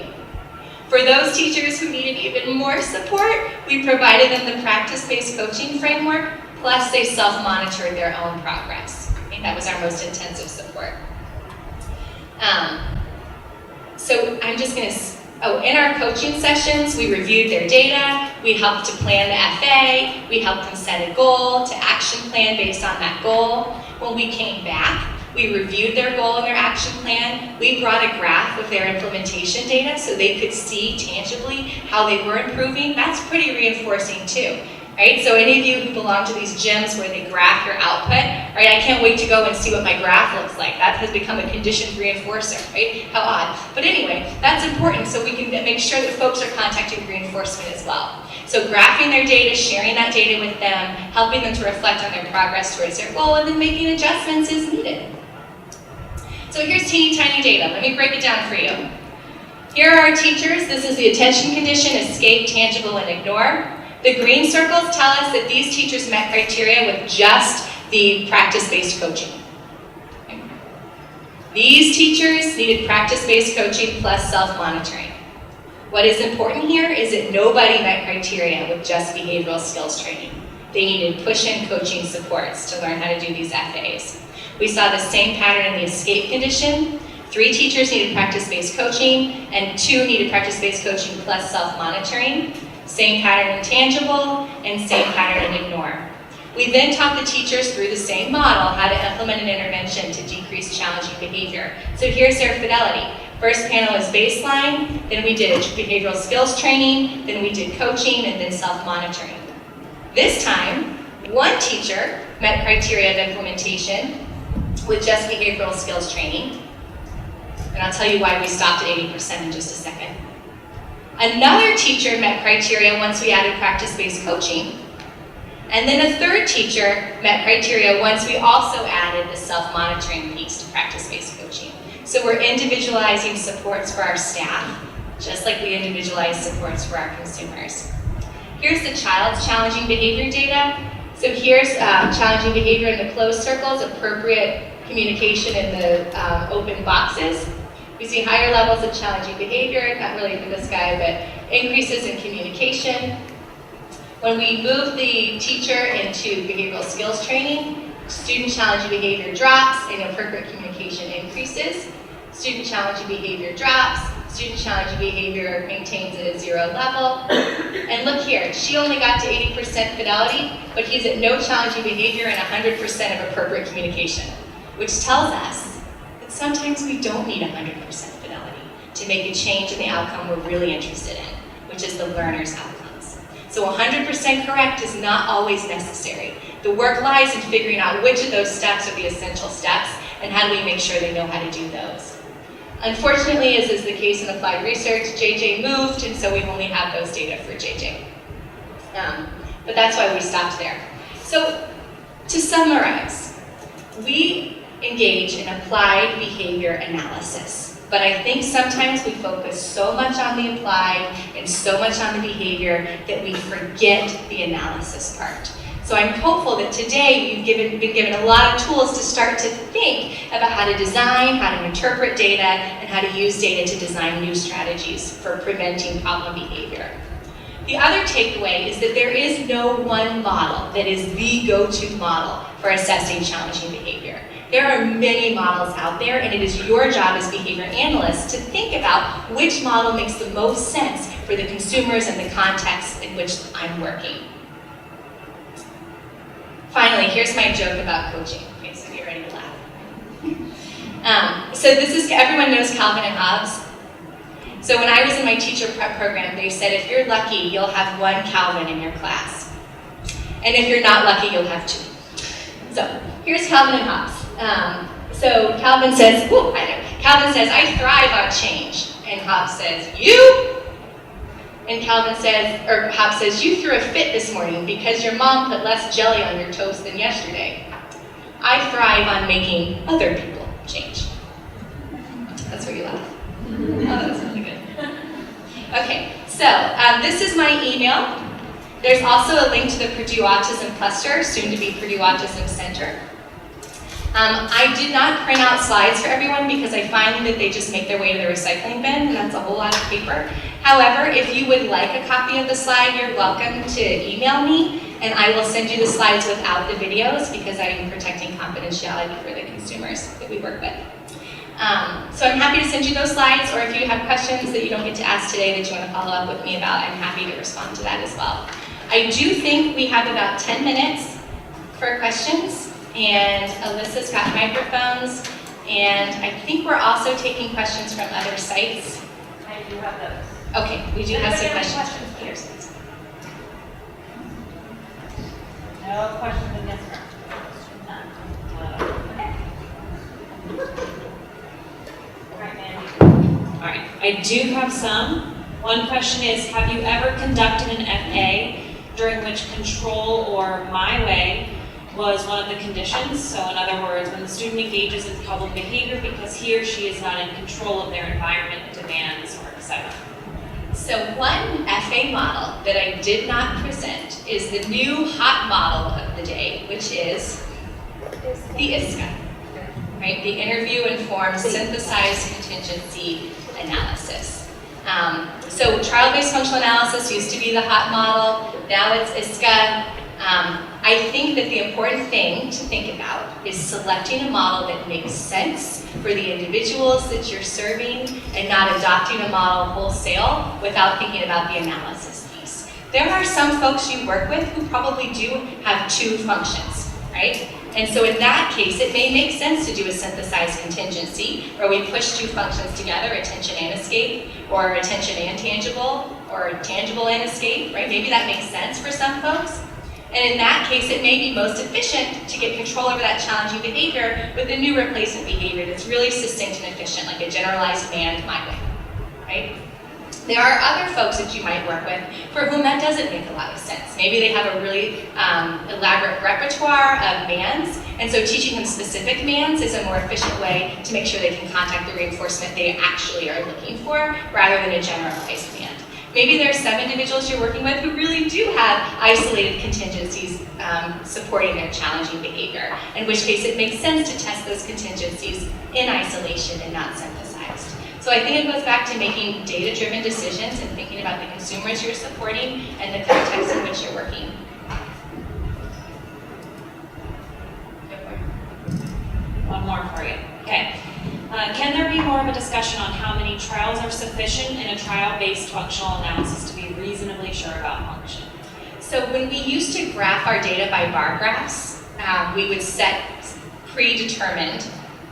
For those teachers who needed even more support, we provided them the practice-based coaching framework, plus they self-monitored their own progress. Okay? That was our most intensive support. So I'm just going to in our coaching sessions, we reviewed their data, we helped to plan the FA, we helped them set a goal to action plan based on that goal. When we came back, we reviewed their goal and their action plan. We brought a graph of their implementation data so they could see tangibly how they were improving. That's pretty reinforcing too. Right? So any of you who belong to these gyms where they graph your output, right? I can't wait to go and see what my graph looks like. That has become a conditioned reinforcer, right? How odd. But anyway, that's important so we can make sure that folks are contacting reinforcement as well. So graphing their data, sharing that data with them, helping them to reflect on their progress towards their goal, and then making adjustments as needed. So here's teeny tiny data. Let me break it down for you. Here are our teachers. This is the attention condition, escape, tangible, and ignore. The green circles tell us that these teachers met criteria with just the practice-based coaching. Okay. These teachers needed practice-based coaching plus self-monitoring. What is important here is that nobody met criteria with just behavioral skills training. They needed push-in coaching supports to learn how to do these FAs. We saw the same pattern in the escape condition. 3 teachers needed practice-based coaching, and 2 needed practice-based coaching plus self-monitoring. Same pattern in tangible, and same pattern in ignore. We then taught the teachers through the same model how to implement an intervention to decrease challenging behavior. So here's their fidelity. First panel is baseline, then we did behavioral skills training, then we did coaching, and then self-monitoring. This time, 1 teacher met criteria of implementation with just behavioral skills training. And I'll tell you why we stopped at 80% in just a second. Another teacher met criteria once we added practice-based coaching. And then a 3rd teacher met criteria once we also added the self-monitoring piece to practice-based coaching. So we're individualizing supports for our staff, just like we individualize supports for our consumers. Here's the child's challenging behavior data. So here's challenging behavior in the closed circles, appropriate communication in the open boxes. We see higher levels of challenging behavior, not really for this guy, but increases in communication. When we move the teacher into behavioral skills training, student challenging behavior drops and appropriate communication increases. Student challenging behavior drops, student challenging behavior maintains at a 0 level. And look here, she only got to 80% fidelity, but he's at no challenging behavior and 100% of appropriate communication, which tells us sometimes we don't need 100% fidelity to make a change in the outcome we're really interested in, which is the learner's outcomes. So 100% correct is not always necessary. The work lies in figuring out which of those steps are the essential steps and how do we make sure they know how to do those. Unfortunately, as is the case in applied research, JJ moved, and so we only have those data for JJ. But that's why we stopped there. So to summarize, we engage in applied behavior analysis. But I think sometimes we focus so much on the applied and so much on the behavior that we forget the analysis part. So I'm hopeful that today you've been given a lot of tools to start to think about how to design, how to interpret data, and how to use data to design new strategies for preventing problem behavior. The other takeaway is that there is no one model that is the go-to model for assessing challenging behavior. There are many models out there, and it is your job as behavior analysts to think about which model makes the most sense for the consumers and the context in which I'm working. Finally, here's my joke about coaching. Okay, so get ready to laugh. So this is, everyone knows Calvin and Hobbes. So when I was in my teacher prep program, they said if you're lucky, you'll have 1 Calvin in your class. And if you're not lucky, you'll have 2. So here's Calvin and Hobbes. So Calvin says, Calvin says, I thrive on change. And Hobbes says, you? And Calvin says, or Hobbes says, you threw a fit this morning because your mom put less jelly on your toast than yesterday. I thrive on making other people change. That's where you laugh. Oh, that's really good. Okay, so this is my email. There's also a link to the Purdue Autism Cluster, soon to be Purdue Autism Center. I did not print out slides for everyone because I find that they just make their way to the recycling bin, and that's a whole lot of paper. However, if you would like a copy of the slide, you're welcome to email me, and I will send you the slides without the videos because I am protecting confidentiality for the consumers that we work with. So I'm happy to send you those slides, or if you have questions that you don't get to ask today that you want to follow up with me about, I'm happy to respond to that as well. I do think we have about 10 minutes for questions, and Alyssa's got microphones, and I think we're also taking questions from other sites. I do have those. Okay, we do have some questions. No questions in this room? Okay. All right, Mandy. All right, I do have some. One question is, have you ever conducted an FA during which control or my way was one of the conditions? So in other words, when the student engages in troubled behavior because he or she is not in control of their environment, demands, or etc. So one FA model that I did not present is the new hot model of the day, which is the ISCA, right? The Interview Informed Synthesized Contingency Analysis. So trial-based functional analysis used to be the hot model, now it's ISCA. I think that the important thing to think about is selecting a model that makes sense for the individuals that you're serving and not adopting a model wholesale without thinking about the analysis piece. There are some folks you work with who probably do have two functions, right? And so in that case, it may make sense to do a synthesized contingency where we push two functions together, attention and escape, or attention and tangible, or tangible and escape, right? Maybe that makes sense for some folks. And in that case, it may be most efficient to get control over that challenging behavior with a new replacement behavior that's really succinct and efficient, like a generalized manned my way, right? There are other folks that you might work with for whom that doesn't make a lot of sense. Maybe they have a really elaborate repertoire of mands, and so teaching them specific mands is a more efficient way to make sure they can contact the reinforcement they actually are looking for, rather than a generalized mand. Maybe there are some individuals you're working with who really do have isolated contingencies supporting their challenging behavior, in which case it makes sense to test those contingencies in isolation and not synthesized. So I think it goes back to making data-driven decisions and thinking about the consumers you're supporting and the context in which you're working. One more for you. Okay. Can there be more of a discussion on how many trials are sufficient in a trial-based functional analysis to be reasonably sure about function? So when we used to graph our data by bar graphs, we would set predetermined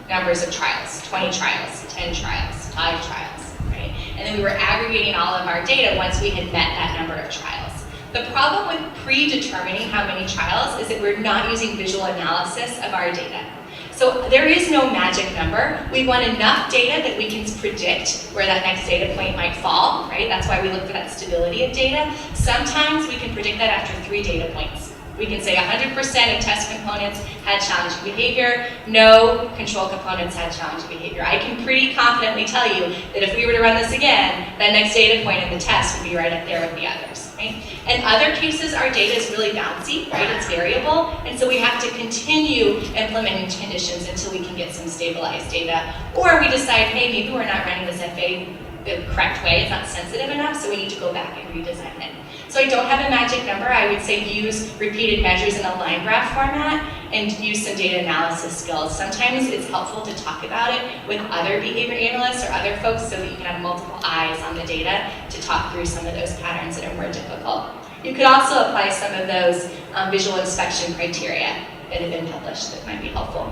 numbers of trials, 20 trials, 10 trials, 5 trials, right? And then we were aggregating all of our data once we had met that number of trials. The problem with predetermining how many trials is that we're not using visual analysis of our data. So there is no magic number. We want enough data that we can predict where that next data point might fall, right? That's why we look for that stability of data. Sometimes we can predict that after 3 data points. We can say 100% of test components had challenging behavior, no control components had challenging behavior. I can pretty confidently tell you that if we were to run this again, that next data point in the test would be right up there with the others, right? In other cases, our data is really bouncy, right? It's variable, and so we have to continue implementing conditions until we can get some stabilized data. Or we decide, hey, maybe we're not running this FA the correct way, it's not sensitive enough, so we need to go back and redesign it. So I don't have a magic number. I would say use repeated measures in a line graph format and use some data analysis skills. Sometimes it's helpful to talk about it with other behavior analysts or other folks so that you can have multiple eyes on the data to talk through some of those patterns that are more difficult. You could also apply some of those visual inspection criteria that have been published that might be helpful.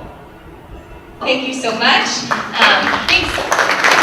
Thank you so much. Thanks.